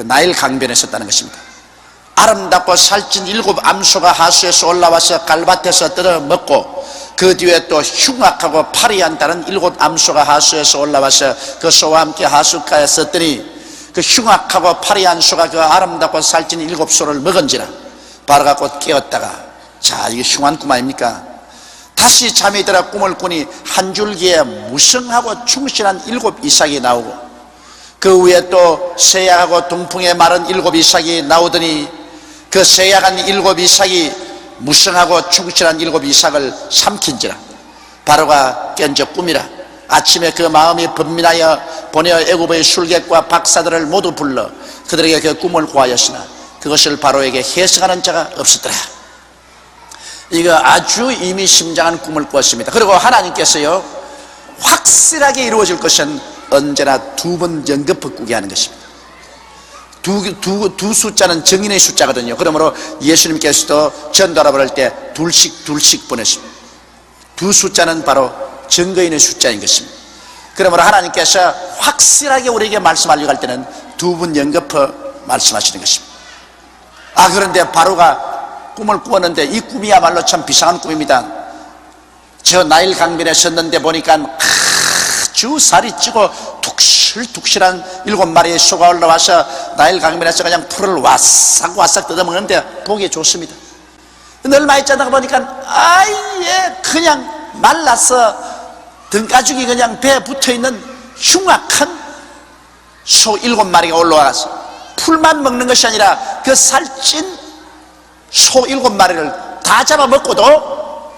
나일 강변에 있었다는 것입니다. 아름답고 살찐 7 암소가 하수에서 올라와서 갈밭에서 뜯어먹고 그 뒤에 또 흉악하고 파리한 다른 7 암소가 하수에서 올라와서 그 소와 함께 하숫가에 썼더니 그 흉악하고 파리한 소가 그 아름답고 살찐 7 소를 먹은지라 바로가 곧 깨었다가, 자, 이게 흉한 꿈 아닙니까? 다시 잠이 들어 꿈을 꾸니 한 줄기에 무성하고 충실한 7 이삭이 나오고 그 위에 또 새약하고 동풍에 마른 7 이삭이 나오더니 그 새약한 7 이삭이 무성하고 충실한 7 이삭을 삼킨지라 바로가 깬 적 꿈이라. 아침에 그 마음이 번민하여 보내어 애굽의 술객과 박사들을 모두 불러 그들에게 그 꿈을 고하였으나 그것을 바로에게 해석하는 자가 없었더라. 이거 아주 의미심장한 꿈을 꾸었습니다. 그리고 하나님께서요, 확실하게 이루어질 것은 언제나 2번 연거푸 꾸게 하는 것입니다. 두 숫자는 정인의 숫자거든요. 그러므로 예수님께서도 전도하라 그럴 때 둘씩 보내십니다. 2 숫자는 바로 증거인의 숫자인 것입니다. 그러므로 하나님께서 확실하게 우리에게 말씀하려고 할 때는 2번 연거푸 말씀하시는 것입니다. 그런데 바로가 꿈을 꾸었는데 이 꿈이야말로 참 비상한 꿈입니다. 저 나일 강변에 섰는데 보니까 아주 살이 찌고 툭실툭실한 7마리의 소가 올라와서 나일 강변에서 그냥 풀을 와싹와싹 뜯어먹는데 보기 좋습니다. 얼마 있지 않다가 보니까 아예 그냥 말라서 등가죽이 그냥 배에 붙어있는 흉악한 소 7마리가 올라와서 풀만 먹는 것이 아니라 그 살찐 소 7마리를 다 잡아먹고도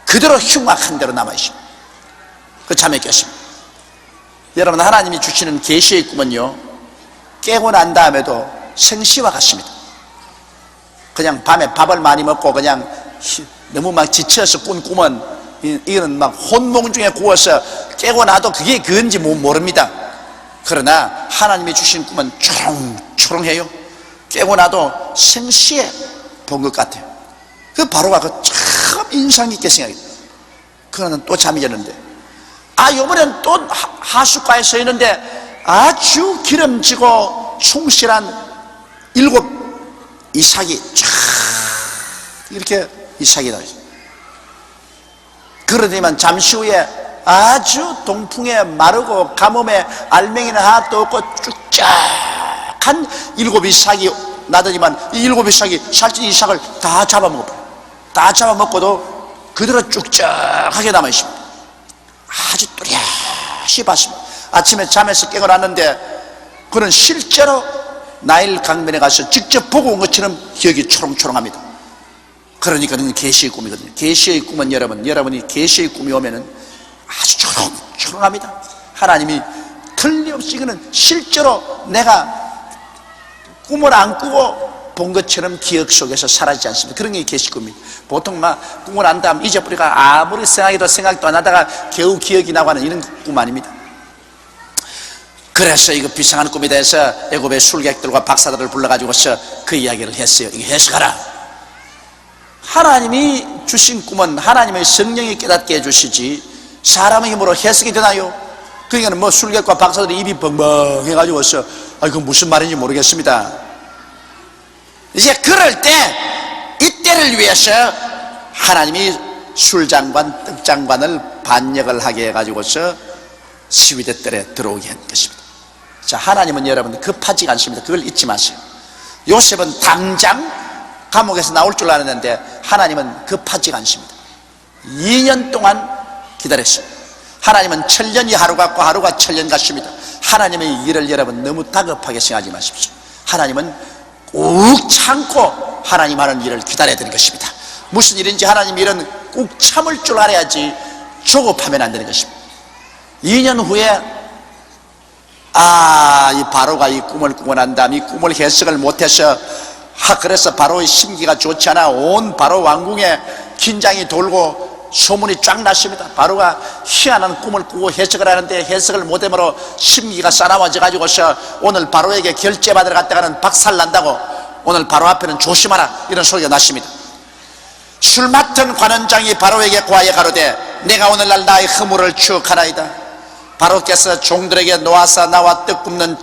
그대로 흉악한 대로 남아있습니다. 그 잠에 깼습니다. 여러분, 하나님이 주시는 계시의 꿈은요, 깨고 난 다음에도 생시와 같습니다. 그냥 밤에 밥을 많이 먹고 그냥 너무 막 지쳐서 꾼 꿈은 이거는 막 혼몽 중에 구워서 깨고 나도 그게 그건지 모릅니다. 그러나 하나님이 주신 꿈은 초롱초롱해요. 깨고 나도 생시에 본 것 같아요. 그 바로가 참 인상 깊게 생각해요. 그러는 또 잠이 졌는데 요번엔 또 하숫가에 서 있는데 아주 기름지고 충실한 7 이삭이 쫙 이렇게 이삭이 나와요. 그러더니만 잠시 후에 아주 동풍에 마르고 가뭄에 알맹이는 하나도 없고 쭉쫙한 7 이삭이 나더니만 이 7 이삭이 살찐 이삭을 다 잡아먹어요. 다 잡아먹고도 그대로 쭉쭉하게 남아있습니다. 아주 뚜렷이 봤습니다. 아침에 잠에서 깨고 났는데 그는 실제로 나일 강변에 가서 직접 보고 온 것처럼 기억이 초롱초롱합니다. 그러니까 그건 계시의 꿈이거든요. 계시의 꿈은 여러분이 계시의 꿈이 오면은 아주 초롱초롱합니다. 하나님이 틀림없이 그는 실제로 내가 꿈을 안 꾸고 본 것처럼 기억 속에서 사라지지 않습니다. 그런 게 계시 꿈입니다. 보통 막 꿈을 안 다음 잊어버리가 아무리 생각도 안 하다가 겨우 기억이 나고 하는 이런 꿈 아닙니다. 그래서 이거 비상한 꿈이 돼서 애굽의 술객들과 박사들을 불러가지고서 그 이야기를 했어요. 이거 해석하라. 하나님이 주신 꿈은 하나님의 성령이 깨닫게 해주시지 사람의 힘으로 해석이 되나요? 그러니까 뭐 술객과 박사들이 입이 벙벙해가지고서 그건 무슨 말인지 모르겠습니다. 이제 그럴 때 이때를 위해서 하나님이 술장관, 떡장관을 반역을 하게 해가지고서 시위대 뜰에 들어오게 한 것입니다. 자, 하나님은 여러분 급하지가 않습니다. 그걸 잊지 마세요. 요셉은 당장 감옥에서 나올 줄 알았는데 하나님은 급하지가 않습니다. 2년 동안 기다렸습니다. 하나님은 천년이 하루 같고 하루가 천년 같습니다. 하나님의 일을 여러분 너무 다급하게 생각하지 마십시오. 하나님은 꾹 참고 하나님 하는 일을 기다려야 되는 것입니다. 무슨 일인지 하나님 일은 꾹 참을 줄 알아야지 조급하면 안 되는 것입니다. 2년 후에 이 바로가 이 꿈을 꾸고 난 다음 이 꿈을 해석을 못해서 그래서 바로의 심기가 좋지 않아 온 바로 왕궁에 긴장이 돌고 소문이 쫙 났습니다. 바로가 희한한 꿈을 꾸고 해석을 하는데 해석을 못함으로 심기가 싸나워져 가지고서 오늘 바로에게 결제받으러 갔다가는 박살난다고 오늘 바로 앞에는 조심하라 이런 소리가 났습니다. 술 맡은 관원장이 바로에게 고하여 가로되 내가 오늘날 나의 허물을 추억하나이다. 바로께서 종들에게 놓아서 나와 떡 굽는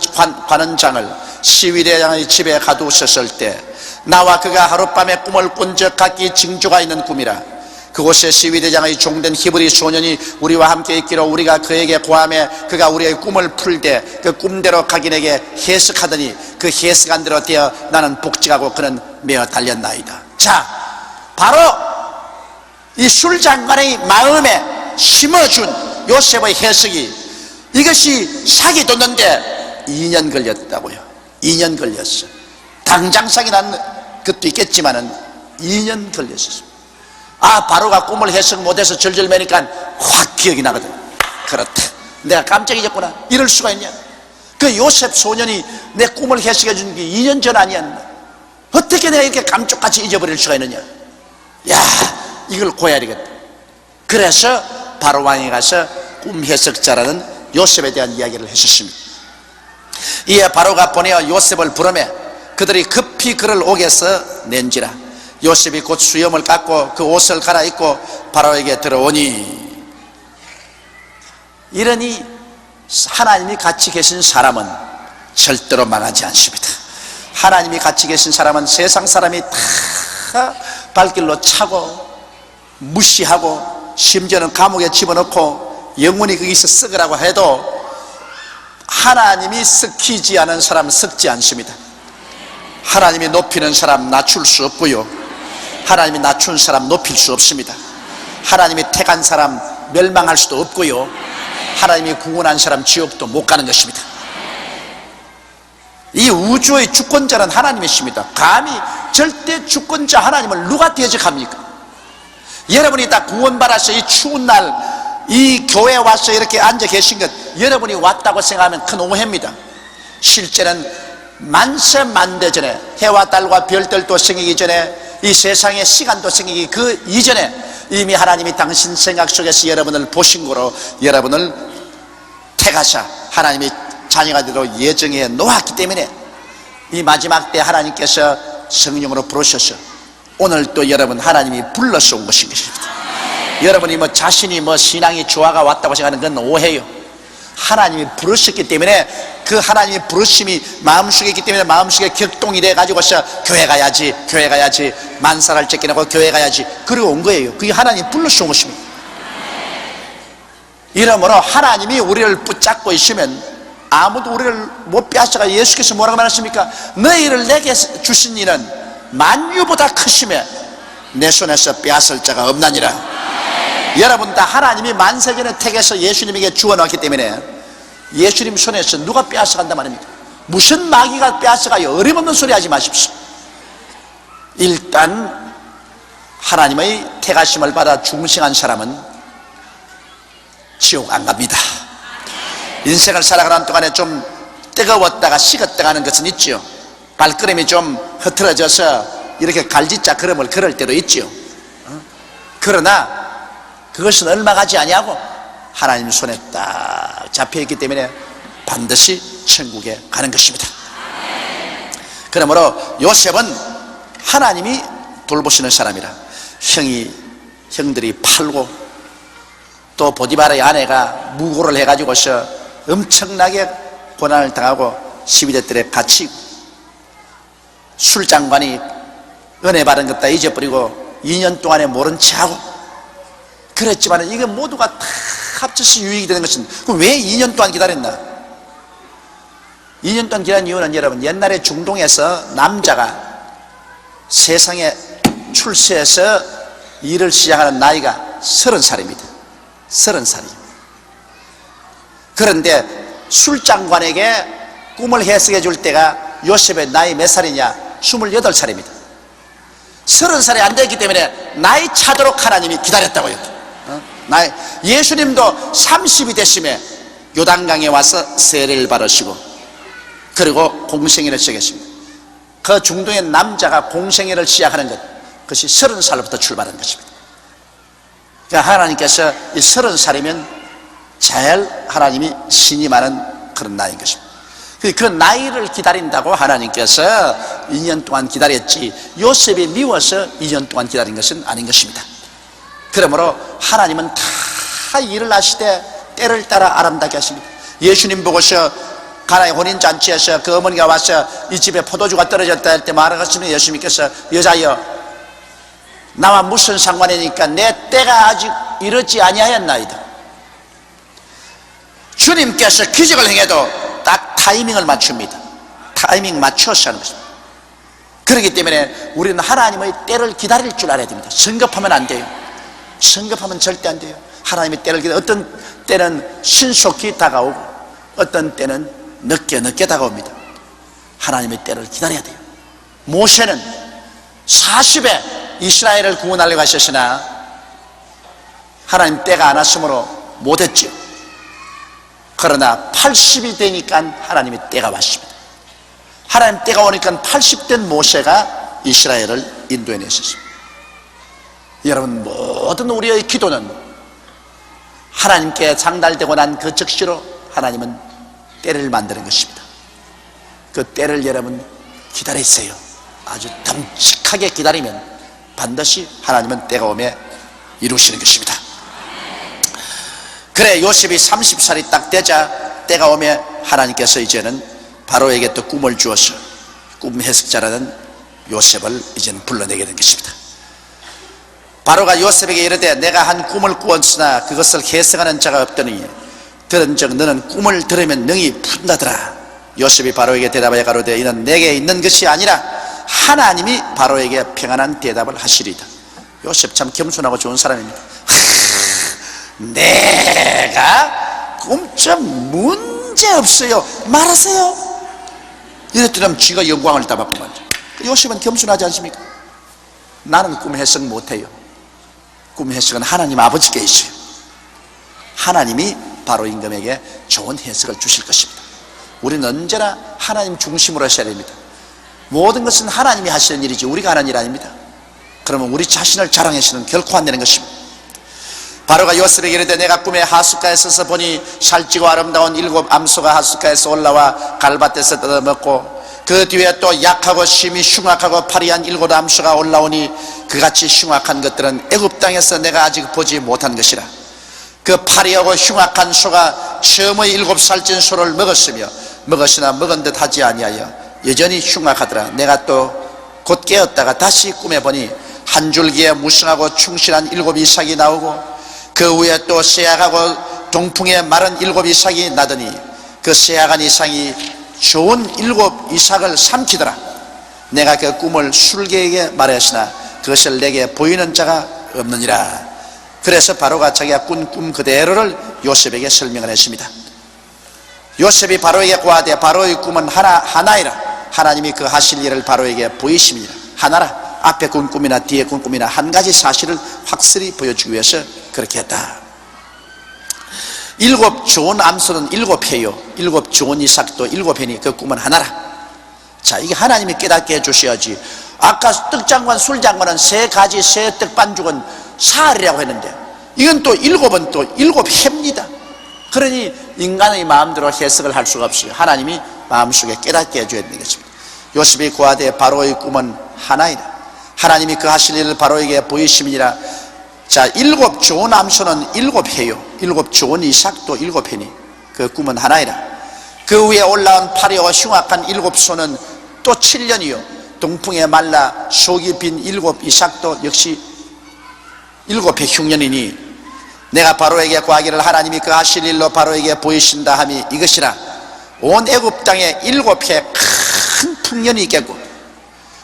관원장을 시위대장의 집에 가두셨을 때 나와 그가 하룻밤에 꿈을 꾼 적 각기 징조가 있는 꿈이라. 그곳에 시위대장의 종된 히브리 소년이 우리와 함께 있기로 우리가 그에게 고하며 그가 우리의 꿈을 풀 때 그 꿈대로 각인에게 해석하더니 그 해석한 대로 되어 나는 복직하고 그는 메어 달렸나이다. 자, 바로 이 술장관의 마음에 심어준 요셉의 해석이 이것이 사기 돋는데 2년 걸렸다고요. 2년 걸렸어. 당장 사기 난 것도 있겠지만은 2년 걸렸었어. 바로가 꿈을 해석 못해서 절절매니까 확 기억이 나거든. 그렇다, 내가 깜짝 잊었구나. 이럴 수가 있냐. 그 요셉 소년이 내 꿈을 해석해 준 게 2년 전 아니었나. 어떻게 내가 이렇게 감쪽같이 잊어버릴 수가 있느냐. 야, 이걸 고해야 되겠다. 그래서 바로 왕에 가서 꿈 해석자라는 요셉에 대한 이야기를 했었습니다. 이에 바로가 보내어 요셉을 부르매 그들이 급히 그를 옥에서 낸지라. 요셉이 곧 수염을 깎고 그 옷을 갈아입고 바로에게 들어오니, 이러니 하나님이 같이 계신 사람은 절대로 망하지 않습니다. 하나님이 같이 계신 사람은 세상 사람이 다 발길로 차고 무시하고 심지어는 감옥에 집어넣고 영원히 거기서 썩으라고 해도 하나님이 썩히지 않은 사람은 썩지 않습니다. 하나님이 높이는 사람 낮출 수 없고요, 하나님이 낮춘 사람 높일 수 없습니다. 하나님이 택한 사람 멸망할 수도 없고요, 하나님이 구원한 사람 지옥도 못 가는 것입니다. 이 우주의 주권자는 하나님이십니다. 감히 절대 주권자 하나님을 누가 대적합니까? 여러분이 다 구원받아서 이 추운 날 이 교회에 와서 이렇게 앉아 계신 것, 여러분이 왔다고 생각하면 큰 오해입니다. 실제는 만세 만대 전에, 해와 달과 별들도 생기기 전에, 이 세상의 시간도 생기기 그 이전에 이미 하나님이 당신 생각 속에서 여러분을 보신 거로 여러분을 택하사 하나님이 자녀가 되도록 예정해 놓았기 때문에 이 마지막 때 하나님께서 성령으로 부르셔서 오늘 또 여러분 하나님이 불러서 온 것인 것입니다. 여러분이 자신이 신앙이 조화가 왔다고 생각하는 건 오해요. 하나님이 부르셨기 때문에 그 하나님의 부르심이 마음속에 있기 때문에 마음속에 격동이 돼 가지고서 교회 가야지, 교회 가야지, 만사를 쫓겨나고 교회 가야지, 그리고 온 거예요. 그게 하나님 불러서 온 것입니다. 이러므로 하나님이 우리를 붙잡고 있으면 아무도 우리를 못 빼앗아가. 예수께서 뭐라고 말했습니까? 너희를 내게 주신 이는 만유보다 크시며 내 손에서 빼앗을 자가 없나니라. 여러분 다 하나님이 만세전에 택해서 예수님에게 주어놨기 때문에 예수님 손에서 누가 빼앗아간단 말입니까? 무슨 마귀가 빼앗아가요? 어림없는 소리 하지 마십시오. 일단 하나님의 택하심을 받아 중생한 사람은 지옥 안 갑니다. 인생을 살아가는 동안에 좀 뜨거웠다가 식었다가 하는 것은 있죠. 발걸음이 좀 흐트러져서 이렇게 갈짓자 걸음을 걸을 때도 있죠. 그러나 그것은 얼마 가지 아니하고 하나님 손에 딱 잡혀있기 때문에 반드시 천국에 가는 것입니다. 그러므로 요셉은 하나님이 돌보시는 사람이라 형들이 팔고 또 보디바르의 아내가 무고를 해가지고서 엄청나게 고난을 당하고 시비대들에 갇히고 술장관이 은혜 받은 것 다 잊어버리고 2년 동안에 모른 체하고 그랬지만 이게 모두가 다 합쳐서 유익이 되는 것은, 그럼 왜 2년 동안 기다렸나? 2년 동안 기다린 이유는 여러분, 옛날에 중동에서 남자가 세상에 출세해서 일을 시작하는 나이가 30살입니다. 30살입니다. 그런데 술장관에게 꿈을 해석해 줄 때가 요셉의 나이 몇 살이냐? 28살입니다. 30살이 안 됐기 때문에 나이 차도록 하나님이 기다렸다고요. 예수님도 30이 되심에 요단강에 와서 세례를 받으시고 그리고 공생애를 시작했습니다. 그 중동의 남자가 공생애를 시작하는 것, 그것이 30살부터 출발한 것입니다. 그러니까 하나님께서 이 30살이면 제일 하나님이 신이 많은 그런 나이인 것입니다. 그 나이를 기다린다고 하나님께서 2년 동안 기다렸지 요셉이 미워서 2년 동안 기다린 것은 아닌 것입니다. 그러므로 하나님은 다 일을 하시되 때를 따라 아름답게 하십니다. 예수님 보고서 가나의 혼인잔치에서 그 어머니가 와서 이 집에 포도주가 떨어졌다 할 때 말하셨으면 예수님께서 여자여 나와 무슨 상관이니까 내 때가 아직 이르지 아니하였나이다. 주님께서 기적을 행해도 딱 타이밍을 맞춥니다. 타이밍 맞춰서 하는 것입니다. 그렇기 때문에 우리는 하나님의 때를 기다릴 줄 알아야 됩니다. 성급하면 안 돼요. 성급하면 절대 안 돼요. 하나님의 때를 기다려. 어떤 때는 신속히 다가오고 어떤 때는 늦게 다가옵니다. 하나님의 때를 기다려야 돼요. 모세는 40에 이스라엘을 구원하려고 하셨으나 하나님 때가 안 왔으므로 못했죠. 그러나 80이 되니까 하나님의 때가 왔습니다. 하나님 때가 오니까 80된 모세가 이스라엘을 인도해냈었습니다. 여러분, 모든 우리의 기도는 하나님께 장달되고 난 그 즉시로 하나님은 때를 만드는 것입니다. 그 때를 여러분 기다리세요. 아주 덤직하게 기다리면 반드시 하나님은 때가 오면 이루시는 것입니다. 그래, 요셉이 30살이 딱 되자 때가 오면 하나님께서 이제는 바로에게 또 꿈을 주어서 꿈 해석자라는 요셉을 이제는 불러내게 된 것입니다. 바로가 요셉에게 이르되 내가 한 꿈을 꾸었으나 그것을 해석하는 자가 없더니 들은즉 너는 꿈을 들으면 능히 푼다더라. 요셉이 바로에게 대답하여 가로되 이는 내게 있는 것이 아니라 하나님이 바로에게 평안한 대답을 하시리이다. 요셉 참 겸손하고 좋은 사람입니다. 내가 꿈좀 문제 없어요. 말하세요. 이랬더니 쥐가 영광을 따봤구만. 요셉은 겸손하지 않습니까? 나는 꿈 해석 못해요. 꿈 해석은 하나님 아버지께 있어요. 하나님이 바로 임금에게 좋은 해석을 주실 것입니다. 우리는 언제나 하나님 중심으로 하셔야 됩니다. 모든 것은 하나님이 하시는 일이지 우리가 하는 일 아닙니다. 그러면 우리 자신을 자랑해서는 결코 안 되는 것입니다. 바로가 요셉에게 이르되 내가 꿈에 하숫가에 서서 보니 살찌고 아름다운 7 암소가 하숫가에서 올라와 갈밭에서 뜯어먹고 그 뒤에 또 약하고 심히 흉악하고 파리한 7 암소가 올라오니 그같이 흉악한 것들은 애굽 땅에서 내가 아직 보지 못한 것이라. 그 파리하고 흉악한 소가 처음의 7살찐 소를 먹었으며 먹었으나 먹은 듯 하지 아니하여 여전히 흉악하더라. 내가 또 곧 깨었다가 다시 꿈에 보니 한 줄기에 무성하고 충실한 7 이삭이 나오고 그 위에 또 쇠약하고 동풍에 마른 7 이삭이 나더니 그 쇠약한 이삭이 좋은 7 이삭을 삼키더라. 내가 그 꿈을 술개에게 말하였으나 그것을 내게 보이는 자가 없느니라. 그래서 바로가 자기가 꾼 꿈 그대로를 요셉에게 설명을 했습니다. 요셉이 바로에게 고하되 바로의 꿈은 하나이라. 하나님이 그 하실 일을 바로에게 보이심이니라. 하나라. 앞에 꾼 꿈이나 뒤에 꾼 꿈이나 한 가지 사실을 확실히 보여주기 위해서 그렇게 했다. 7 좋은 암소는 7회요 7 좋은 이삭도 7회니 그 꿈은 하나라. 자, 이게 하나님이 깨닫게 해주셔야지. 아까 떡장관 술장관은 3가지 새 떡반죽은 사흘이라고 했는데 이건 또 7은 또 7회입니다. 그러니 인간의 마음대로 해석을 할 수가 없어요. 하나님이 마음속에 깨닫게 해줘야 되는 것입니다. 요셉이 고하되 바로의 꿈은 하나이다. 하나님이 그 하실 일을 바로에게 보이심이니라. 자, 7 좋은 암소는 7회요 7 좋은 이삭도 7회니 그 꿈은 하나이라. 그 위에 올라온 파리와 흉악한 7 소는 또 7년이요 동풍에 말라 속이 빈 7 이삭도 역시 7회 흉년이니 내가 바로에게 구하기를 하나님이 그 하실 일로 바로에게 보이신다 함이 이것이라. 온 애굽 땅에 7해 큰 풍년이 있겠고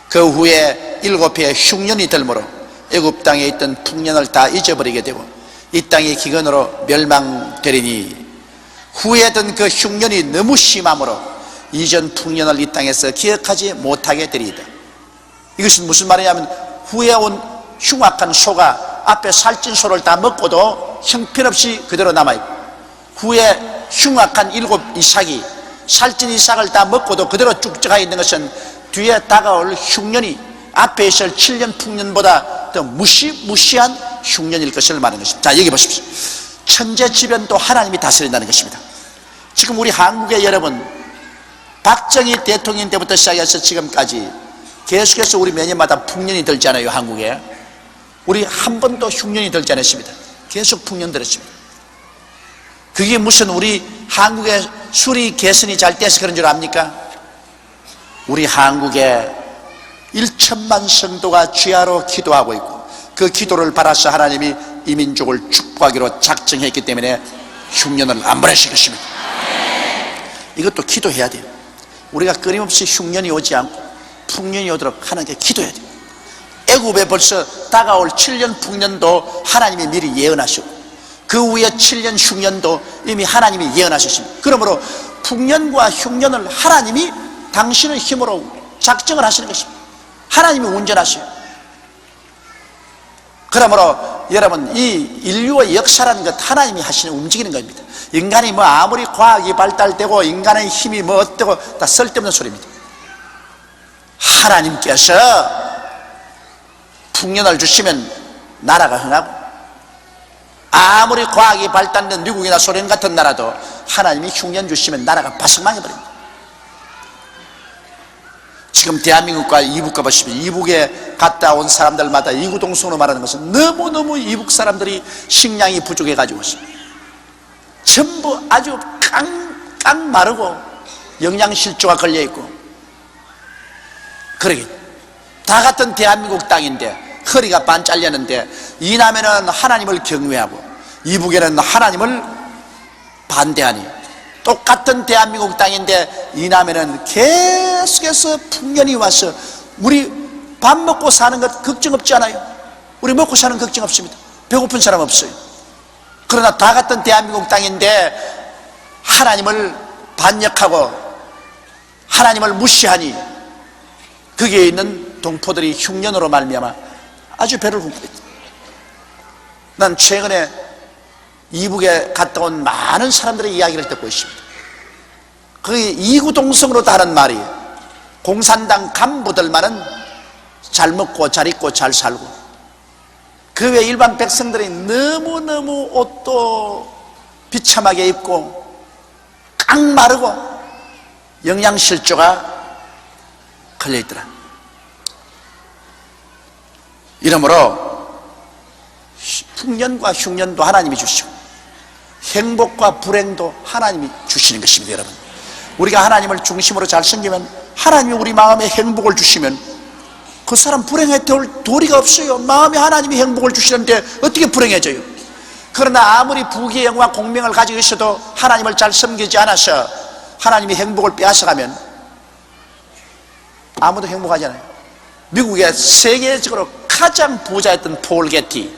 그 후에 7해 흉년이 들므로 애굽 땅에 있던 풍년을 다 잊어버리게 되고 이 땅이 기근으로 멸망되리니 후에던 그 흉년이 너무 심함으로 이전 풍년을 이 땅에서 기억하지 못하게 되리이다. 이것은 무슨 말이냐면 후에 온 흉악한 소가 앞에 살찐 소를 다 먹고도 형편없이 그대로 남아있고 후에 흉악한 7 이삭이 살찐 이삭을 다 먹고도 그대로 쭉 져가 있는 것은 뒤에 다가올 흉년이 앞에 있을 7년 풍년보다 더 무시무시한 흉년일 것을 말하는 것입니다. 자, 여기 보십시오. 천재지변도 하나님이 다스린다는 것입니다. 지금 우리 한국의 여러분, 박정희 대통령 때부터 시작해서 지금까지 계속해서 우리 매년마다 풍년이 들잖아요. 한국에 우리 한 번도 흉년이 들지 않았습니다. 계속 풍년 들었습니다. 그게 무슨 우리 한국의 수리 개선이 잘 돼서 그런 줄 압니까? 우리 한국에 1천만 성도가 주야로 기도하고 있고 그 기도를 받아서 하나님이 이 민족을 축복하기로 작정했기 때문에 흉년을 안 보내실 것입니다. 이것도 기도해야 돼요. 우리가 끊임없이 흉년이 오지 않고 풍년이 오도록 하나님께 기도해야 돼요. 애굽에 벌써 다가올 7년 풍년도 하나님이 미리 예언하셨고 그 후에 7년 흉년도 이미 하나님이 예언하셨습니다. 그러므로 풍년과 흉년을 하나님이 당신의 힘으로 작정을 하시는 것입니다. 하나님이 운전하셔요. 그러므로 여러분, 이 인류의 역사라는 것 하나님이 하시는 움직이는 겁니다. 인간이 뭐 아무리 과학이 발달되고 인간의 힘이 뭐 어때고 다 쓸데없는 소리입니다. 하나님께서 풍년을 주시면 나라가 흥하고 아무리 과학이 발달된 미국이나 소련 같은 나라도 하나님이 흉년 주시면 나라가 바싹 망해버립니다. 지금 대한민국과 이북과 보시면 이북에 갔다 온 사람들마다 이구동성으로 말하는 것은 너무너무 이북 사람들이 식량이 부족해가지고 전부 아주 깡깡 마르고 영양실조가 걸려있고 그러게 다 같은 대한민국 땅인데 허리가 반 잘렸는데 이남에는 하나님을 경외하고 이북에는 하나님을 반대하니 똑같은 대한민국 땅인데 이남에는 계속해서 풍년이 와서 우리 밥 먹고 사는 것 걱정 없지 않아요? 우리 먹고 사는 걱정 없습니다. 배고픈 사람 없어요. 그러나 다 같은 대한민국 땅인데 하나님을 반역하고 하나님을 무시하니 거기에 있는 동포들이 흉년으로 말미암아 아주 배를 굶고 있다. 난 최근에 이북에 갔다 온 많은 사람들의 이야기를 듣고 있습니다. 그 이구동성으로 하는 말이 공산당 간부들만은 잘 먹고 잘 입고 잘 살고 그 외 일반 백성들이 너무너무 옷도 비참하게 입고 깡 마르고 영양실조가 걸려있더라. 이러므로 풍년과 흉년도 하나님이 주시고 행복과 불행도 하나님이 주시는 것입니다. 여러분, 우리가 하나님을 중심으로 잘 섬기면 하나님이 우리 마음에 행복을 주시면 그 사람 불행해 될 도리가 없어요. 마음에 하나님이 행복을 주시는데 어떻게 불행해져요? 그러나 아무리 부귀의 영광과 공명을 가지고 있어도 하나님을 잘 섬기지 않아서 하나님이 행복을 빼앗아가면 아무도 행복하지 않아요. 미국의 세계적으로 가장 부자였던 폴 게티는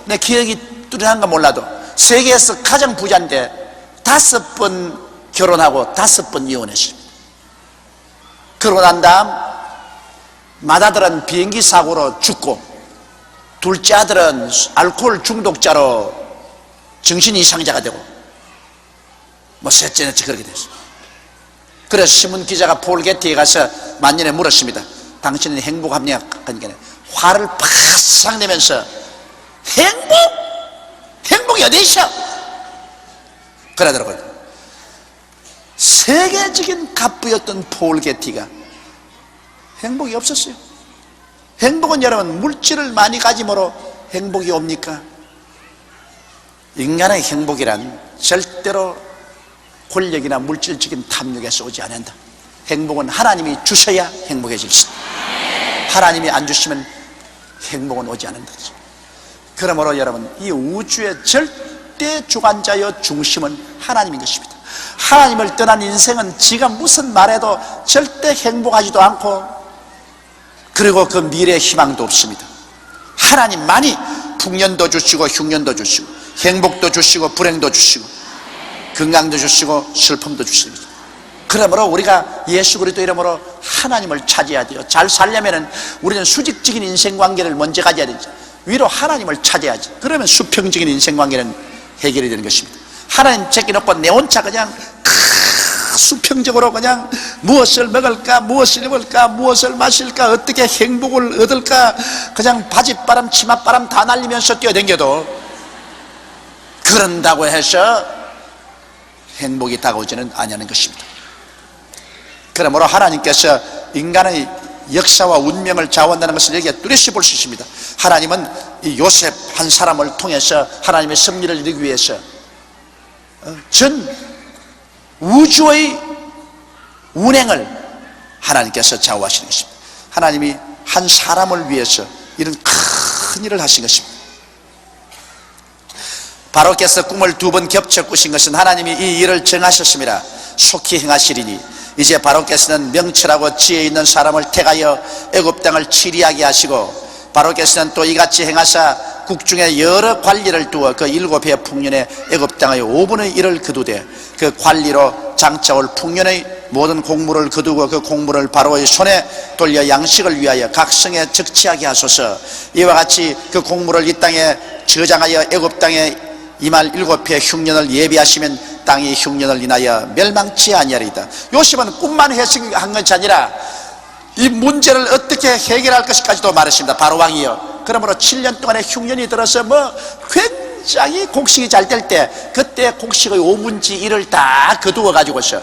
내 기억이 뚜렷한가 몰라도 세계에서 가장 부자인데 5번 결혼하고 5번 이혼했습니다. 그러고 난 다음 맏아들은 비행기 사고로 죽고 둘째 아들은 알코올 중독자로 정신 이상자가 되고 뭐 셋째는 그렇게 됐어요. 그래서 신문 기자가 폴 게티에 가서 만년에 물었습니다. 당신은 행복합니까? 그러니까 화를 파삭 내면서 행복이 어디 있어? 그러더라고요. 세계적인 갑부였던 폴 게티가 행복이 없었어요. 행복은 여러분 물질을 많이 가짐으로 행복이 옵니까? 인간의 행복이란 절대로 권력이나 물질적인 탐욕에서 오지 않는다. 행복은 하나님이 주셔야 행복해질 수 있다. 하나님이 안 주시면 행복은 오지 않는다. 그러므로 여러분, 이 우주의 절대 주관자여 중심은 하나님인 것입니다. 하나님을 떠난 인생은 지가 무슨 말해도 절대 행복하지도 않고, 그리고 그 미래의 희망도 없습니다. 하나님만이 풍년도 주시고 흉년도 주시고 행복도 주시고 불행도 주시고 건강도 주시고 슬픔도 주시고, 그러므로 우리가 예수 그리스도 이름으로 하나님을 찾아야 돼요. 잘 살려면 우리는 수직적인 인생관계를 먼저 가져야 되죠. 위로 하나님을 찾아야지. 그러면 수평적인 인생관계는 해결이 되는 것입니다. 하나님 제껴놓고 내 혼자 그냥 수평적으로 그냥 무엇을 먹을까, 무엇을 입을까, 무엇을 마실까, 어떻게 행복을 얻을까, 그냥 바짓바람 치맛바람 다 날리면서 뛰어댕겨도 그런다고 해서 행복이 다가오지는 아니하는 것입니다. 그러므로 하나님께서 인간의 역사와 운명을 좌우한다는 것을 여기에 뚜렷이 볼 수 있습니다. 하나님은 이 요셉 한 사람을 통해서 하나님의 섭리를 이루기 위해서 전 우주의 운행을 하나님께서 좌우하시는 것입니다. 하나님이 한 사람을 위해서 이런 큰 일을 하신 것입니다. 바로께서 꿈을 2번 겹쳐 꾸신 것은 하나님이 이 일을 정하셨습니다. 속히 행하시리니 이제 바로께서는 명철하고 지혜 있는 사람을 택하여 애굽 땅을 치리하게 하시고, 바로께서는 또 이같이 행하사 국중에 여러 관리를 두어 그 7해 풍년에 애굽 땅의 5분의 1을 거두되 그 관리로 장차올 풍년의 모든 공물을 거두고 그 공물을 바로의 손에 돌려 양식을 위하여 각 성에 적치하게 하소서. 이와 같이 그 공물을 이 땅에 저장하여 애굽 땅에 이말 7해 흉년을 예비하시면 땅이 흉년을 인하여 멸망치 아니하리이다. 요셉은 꿈만 해석한 것이 아니라 이 문제를 어떻게 해결할 것까지도 말했습니다. 바로 왕이요, 그러므로 7년 동안의 흉년이 들어서 굉장히 곡식이 잘 될 때, 그때 곡식의 5분의 1을 다 거두어 가지고서,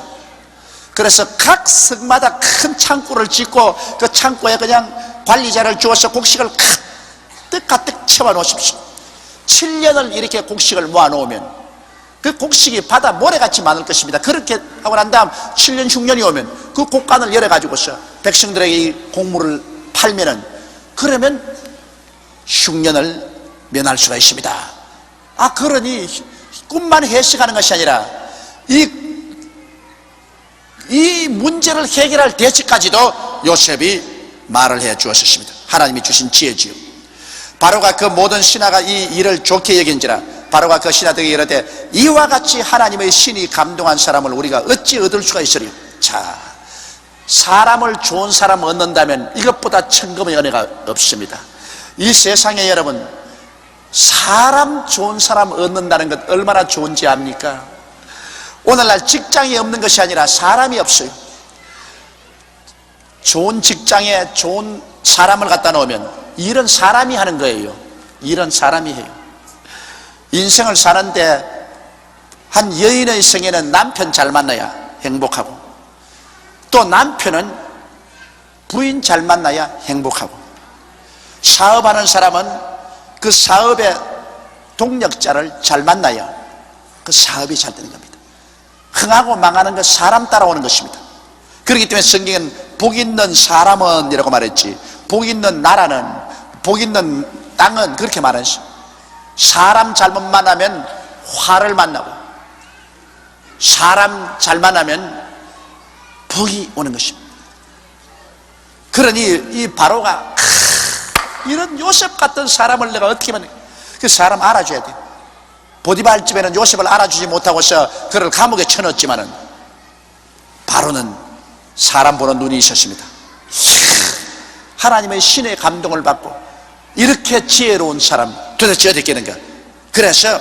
그래서 각 성마다 큰 창고를 짓고 그 창고에 그냥 관리자를 주어서 곡식을 가득 채워 놓으십시오. 7년을 이렇게 곡식을 모아 놓으면 그 곡식이 바다 모래같이 많을 것입니다. 그렇게 하고 난 다음 7년 흉년이 오면 그 곡간을 열어가지고서 백성들에게 이 곡물을 팔면은, 그러면 흉년을 면할 수가 있습니다. 그러니 꿈만 해석하는 것이 아니라 이 문제를 해결할 대책까지도 요셉이 말을 해 주었습니다. 하나님이 주신 지혜지요. 바로가 그 모든 신하가 이 일을 좋게 여긴지라 바로가 그 신하들에게 이르되 이와 같이 하나님의 신이 감동한 사람을 우리가 어찌 얻을 수가 있으리요. 자, 사람을 좋은 사람 얻는다면 이것보다 천금의 은혜가 없습니다. 이 세상에 여러분, 사람 좋은 사람 얻는다는 것 얼마나 좋은지 압니까? 오늘날 직장이 없는 것이 아니라 사람이 없어요. 좋은 직장에 좋은 사람을 갖다 놓으면 일은 사람이 하는 거예요. 일은 사람이 해요. 인생을 사는데 한 여인의 성에는 남편 잘 만나야 행복하고, 또 남편은 부인 잘 만나야 행복하고, 사업하는 사람은 그 사업의 동력자를 잘 만나야 그 사업이 잘 되는 겁니다. 흥하고 망하는 것 사람 따라오는 것입니다. 그렇기 때문에 성경은 복 있는 사람은 이라고 말했지, 복 있는 나라는, 복 있는 땅은 그렇게 말했어요. 사람 잘못 만나면 화를 만나고, 사람 잘 만나면 복이 오는 것입니다. 그러니 이 바로가 이런 요셉 같은 사람을 내가 어떻게 만나, 그 사람 알아줘야 돼. 보디발 집에는 요셉을 알아주지 못하고서 그를 감옥에 쳐넣었지만은 바로는 사람 보는 눈이 있었습니다. 하나님의 신의 감동을 받고 이렇게 지혜로운 사람 도대체 어디 있겠는가. 그래서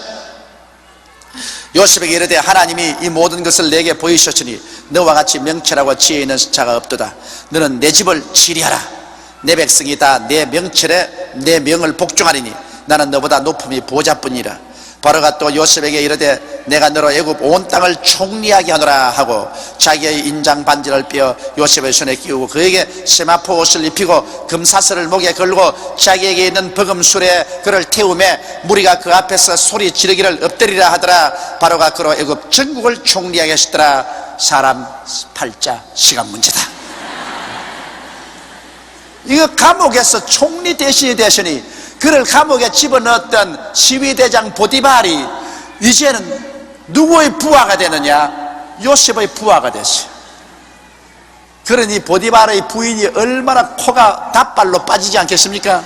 요셉에게 이르되 하나님이 이 모든 것을 내게 보이셨으니 너와 같이 명철하고 지혜 있는 자가 없도다. 너는 내 집을 치리하라. 내 백성이 다 내 명철에 내 명을 복종하리니 나는 너보다 높음이 보좌뿐이라. 바로가 또 요셉에게 이르되 내가 너로 애굽 온 땅을 총리하게 하노라 하고 자기의 인장 반지를 빼어 요셉의 손에 끼우고 그에게 세마포 옷을 입히고 금사슬을 목에 걸고 자기에게 있는 버금술에 그를 태우매 무리가 그 앞에서 소리 지르기를 엎드리라 하더라. 바로가 그로 애굽 전국을 총리하게 하시더라. 사람 팔자 시간 문제다. 이거 감옥에서 총리 대신이 되시니 그를 감옥에 집어넣었던 시위대장 보디발이 이제는 누구의 부하가 되느냐? 요셉의 부하가 됐어요. 그러니 보디바르의 부인이 얼마나 코가 닭발로 빠지지 않겠습니까?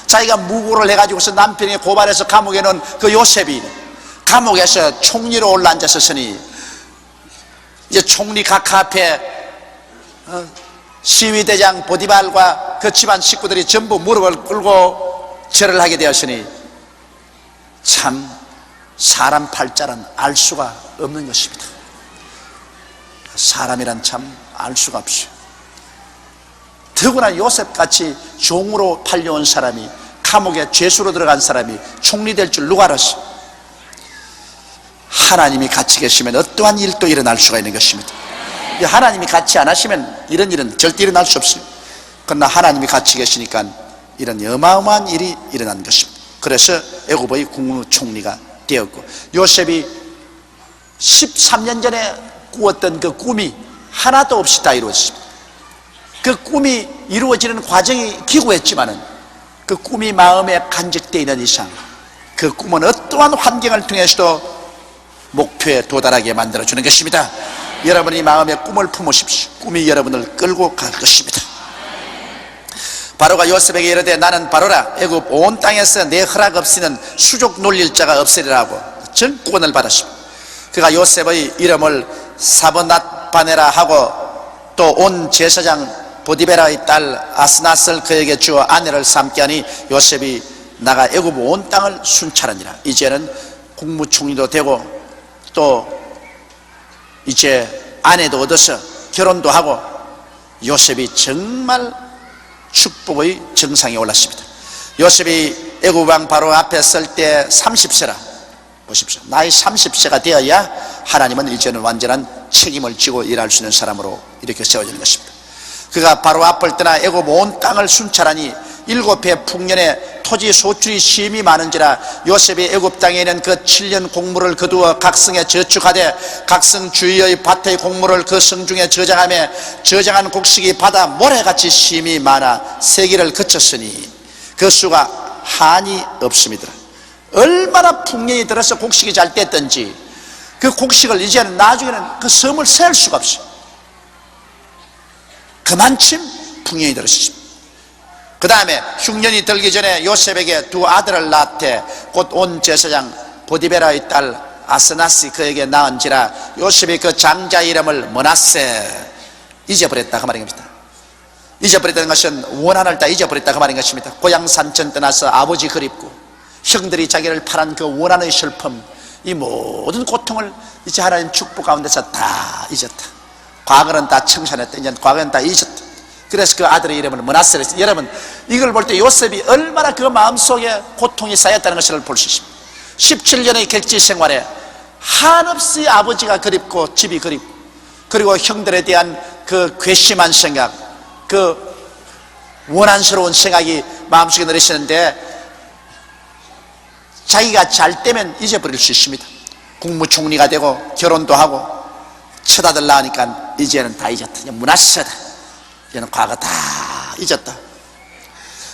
자기가 무고를 해가지고서 남편이 고발해서 감옥에 넣은 그 요셉이 감옥에서 총리로 올라앉았으니 이제 총리 각하 앞에 시위대장 보디발과 그 집안 식구들이 전부 무릎을 꿇고 절을 하게 되었으니 참 사람 팔자는 알 수가 없는 것입니다. 사람이란 참 알 수가 없어요. 더구나 요셉같이 종으로 팔려온 사람이, 감옥에 죄수로 들어간 사람이 총리 될 줄 누가 알았어요? 하나님이 같이 계시면 어떠한 일도 일어날 수가 있는 것입니다. 하나님이 같이 안 하시면 이런 일은 절대 일어날 수 없어요. 그러나 하나님이 같이 계시니까 이런 어마어마한 일이 일어난 것입니다. 그래서 애굽의 국무총리가 되었고, 요셉이 13년 전에 꾸었던 그 꿈이 하나도 없이 다 이루어졌습니다. 그 꿈이 이루어지는 과정이 기구했지만은 그 꿈이 마음에 간직되어 있는 이상 그 꿈은 어떠한 환경을 통해서도 목표에 도달하게 만들어주는 것입니다. 여러분이 마음에 꿈을 품으십시오. 꿈이 여러분을 끌고 갈 것입니다. 바로가 요셉에게 이르되 나는 바로라, 애굽 온 땅에서 내 허락 없이는 수족 놀릴 자가 없으리라 하고 전권을 받았습니다. 그가 요셉의 이름을 사브낫바네라 하고 또 온 제사장 보디베라의 딸 아스낫을 그에게 주어 아내를 삼게 하니 요셉이 나가 애굽 온 땅을 순찰하니라. 이제는 국무총리도 되고 또 이제 아내도 얻어서 결혼도 하고 요셉이 정말 축복의 정상에 올랐습니다. 요셉이 애굽 왕 바로 앞에 설 때 30세라. 보십시오. 나이 30세가 되어야 하나님은 이제는 완전한 책임을 지고 일할 수 있는 사람으로 이렇게 세워지는 것입니다. 그가 바로 앞을 떠나 애굽 온 땅을 순찰하니 7해 풍년에 토지 소출이 심히 많은지라 요셉이 애굽 땅에 있는 그 7년 곡물을 거두어 각성에 저축하되 각성 주위의 밭의 곡물을 그 성중에 저장하며 저장한 곡식이 바다 모래같이 심히 많아 세기를 거쳤으니 그 수가 한이 없습니다. 얼마나 풍년이 들어서 곡식이 잘 됐던지 그 곡식을 이제는 나중에는 그 섬을 셀 수가 없어요. 그만큼 풍년이 들었습니다. 그 다음에 흉년이 들기 전에 요셉에게 두 아들을 낳되 곧 온 제사장 보디베라의 딸 아스나시 그에게 낳은지라 요셉이 그 장자 이름을 므낫세 잊어버렸다 그 말입니다. 잊어버렸다는 것은 원한을 다 잊어버렸다 그 말인 것입니다. 고향 산천 떠나서 아버지 그립고 형들이 자기를 팔은 그 원한의 슬픔, 이 모든 고통을 이제 하나님 축복 가운데서 다 잊었다. 과거는 다 청산했다. 이제 과거는 다 잊었다. 그래서 그 아들의 이름을 므낫세라 했어요. 여러분 이걸 볼 때 요셉이 얼마나 그 마음속에 고통이 쌓였다는 것을 볼 수 있습니다. 17년의 객지 생활에 한없이 아버지가 그립고 집이 그립고 그리고 형들에 대한 그 괘씸한 생각, 그 원한스러운 생각이 마음속에 늘으시는데 자기가 잘 되면 잊어버릴 수 있습니다. 국무총리가 되고 결혼도 하고 첫 아들 낳으니까 이제는 다 잊었다. 이제 므낫세다. 이제는 과거 다 잊었다.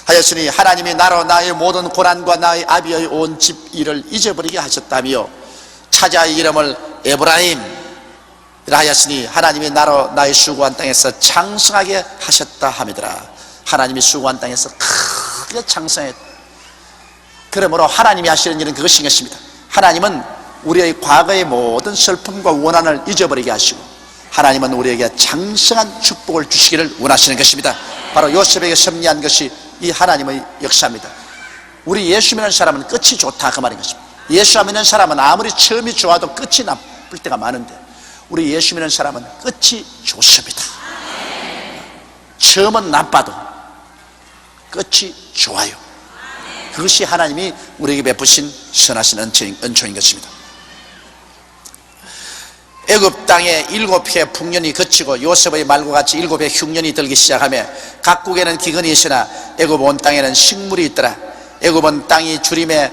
하였으니 하나님이 나로 나의 모든 고난과 나의 아비의 온 집 일을 잊어버리게 하셨다며 차자의 이름을 에브라임이라 하였으니 하나님이 나로 나의 수고한 땅에서 창성하게 하셨다 하미더라. 하나님이 수고한 땅에서 크게 창성했다. 그러므로 하나님이 하시는 일은 그것인 것입니다. 하나님은 우리의 과거의 모든 슬픔과 원한을 잊어버리게 하시고 하나님은 우리에게 장성한 축복을 주시기를 원하시는 것입니다. 바로 요셉에게 섭리한 것이 이 하나님의 역사입니다. 우리 예수 믿는 사람은 끝이 좋다 그 말인 것입니다. 예수 믿는 사람은 아무리 처음이 좋아도 끝이 나쁠 때가 많은데 우리 예수 믿는 사람은 끝이 좋습니다. 처음은 나빠도 끝이 좋아요. 그것이 하나님이 우리에게 베푸신 선하신 은총인 것입니다. 애굽 땅에 7해 풍년이 그치고 요셉의 말과 같이 7해 흉년이 들기 시작하며 각국에는 기근이 있으나 애굽 온 땅에는 식물이 있더라. 애굽 온 땅이 주림에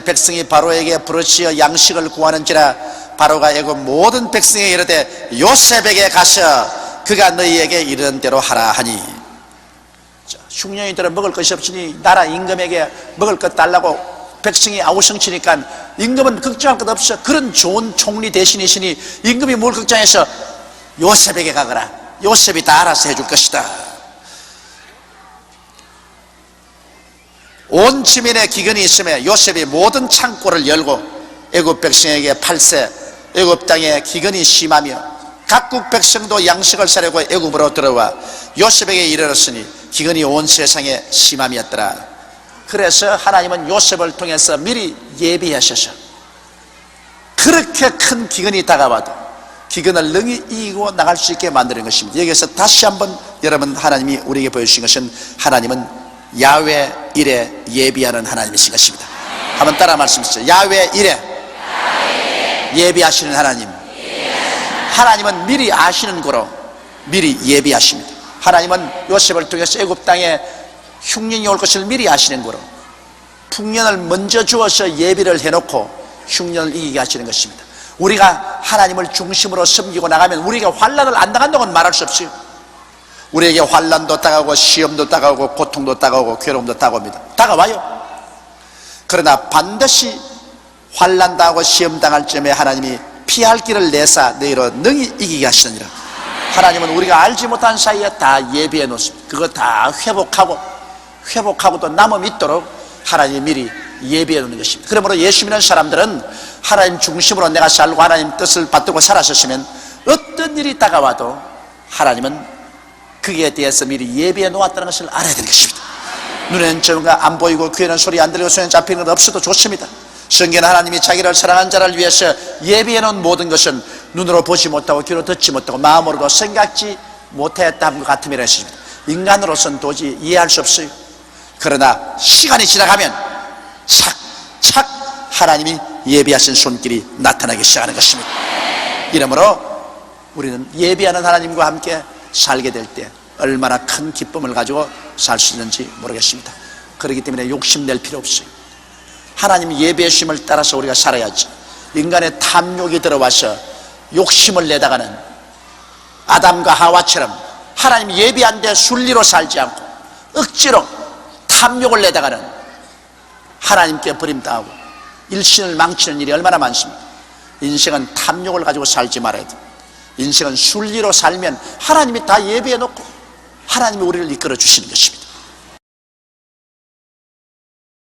백성이 바로에게 부르시어 양식을 구하는지라 바로가 애굽 모든 백성에게 이르되 요셉에게 가서 그가 너희에게 이르는 대로 하라 하니 흉년이 들어 먹을 것이 없으니 나라 임금에게 먹을 것 달라고 백성이 아우성치니까 임금은 걱정할 것 없어. 그런 좋은 총리 대신이시니 임금이 뭘 걱정해서 요셉에게 가거라. 요셉이 다 알아서 해줄 것이다. 온 지면에 기근이 있으며 요셉이 모든 창고를 열고 애굽 백성에게 팔세 애굽 땅에 기근이 심하며 각국 백성도 양식을 사려고 애굽으로 들어와 요셉에게 이르렀으니 기근이 온 세상에 심함이었더라. 그래서 하나님은 요셉을 통해서 미리 예비하셔서 그렇게 큰 기근이 다가와도 기근을 능히 이기고 나갈 수 있게 만드는 것입니다. 여기서 다시 한번 여러분, 하나님이 우리에게 보여주신 것은 하나님은 야훼 일에 예비하는 하나님이신 것입니다. 한번 따라 말씀하시죠. 야훼 일에 예비하시는 하나님. 하나님은 미리 아시는 거로 미리 예비하십니다. 하나님은 요셉을 통해서 애굽 땅에 흉년이 올 것을 미리 아시는 거로 풍년을 먼저 주어서 예비를 해놓고 흉년을 이기게 하시는 것입니다. 우리가 하나님을 중심으로 섬기고 나가면 우리가 환난을 안 당한다고는 말할 수 없어요. 우리에게 환난도 다가오고 시험도 다가오고 고통도 다가오고 괴로움도 다가옵니다. 다가와요. 그러나 반드시 환난 당하고 시험 당할 점에 하나님이 피할 길을 내사 너희로 능히 이기게 하시느니라. 하나님은 우리가 알지 못한 사이에 다 예비해 놓습니다. 그거 다 회복하고도 남음 있도록 하나님이 미리 예비해 놓는 것입니다. 그러므로 예수 믿는 사람들은 하나님 중심으로 내가 살고 하나님 뜻을 받들고 살았었으면 어떤 일이 다가와도 하나님은 그에 대해서 미리 예비해 놓았다는 것을 알아야 되는 것입니다. 눈에는 정가 안 보이고 귀에는 소리 안 들리고 손에 잡히는 것 없어도 좋습니다. 성경은 하나님이 자기를 사랑한 자를 위해서 예비해 놓은 모든 것은 눈으로 보지 못하고 귀로 듣지 못하고 마음으로도 생각지 못했다 것 같음이라 했습니다. 인간으로서는 도저히 이해할 수 없어요. 그러나 시간이 지나가면 착착 하나님이 예비하신 손길이 나타나기 시작하는 것입니다. 이러므로 우리는 예비하는 하나님과 함께 살게 될 때 얼마나 큰 기쁨을 가지고 살 수 있는지 모르겠습니다. 그렇기 때문에 욕심낼 필요 없어요. 하나님 예배심을 따라서 우리가 살아야지. 인간의 탐욕이 들어와서 욕심을 내다가는 아담과 하와처럼 하나님 예비한 데 순리로 살지 않고 억지로 탐욕을 내다가는 하나님께 버림당하고 일신을 망치는 일이 얼마나 많습니까? 인생은 탐욕을 가지고 살지 말아야 돼. 인생은 순리로 살면 하나님이 다 예비해 놓고 하나님이 우리를 이끌어 주시는 것입니다.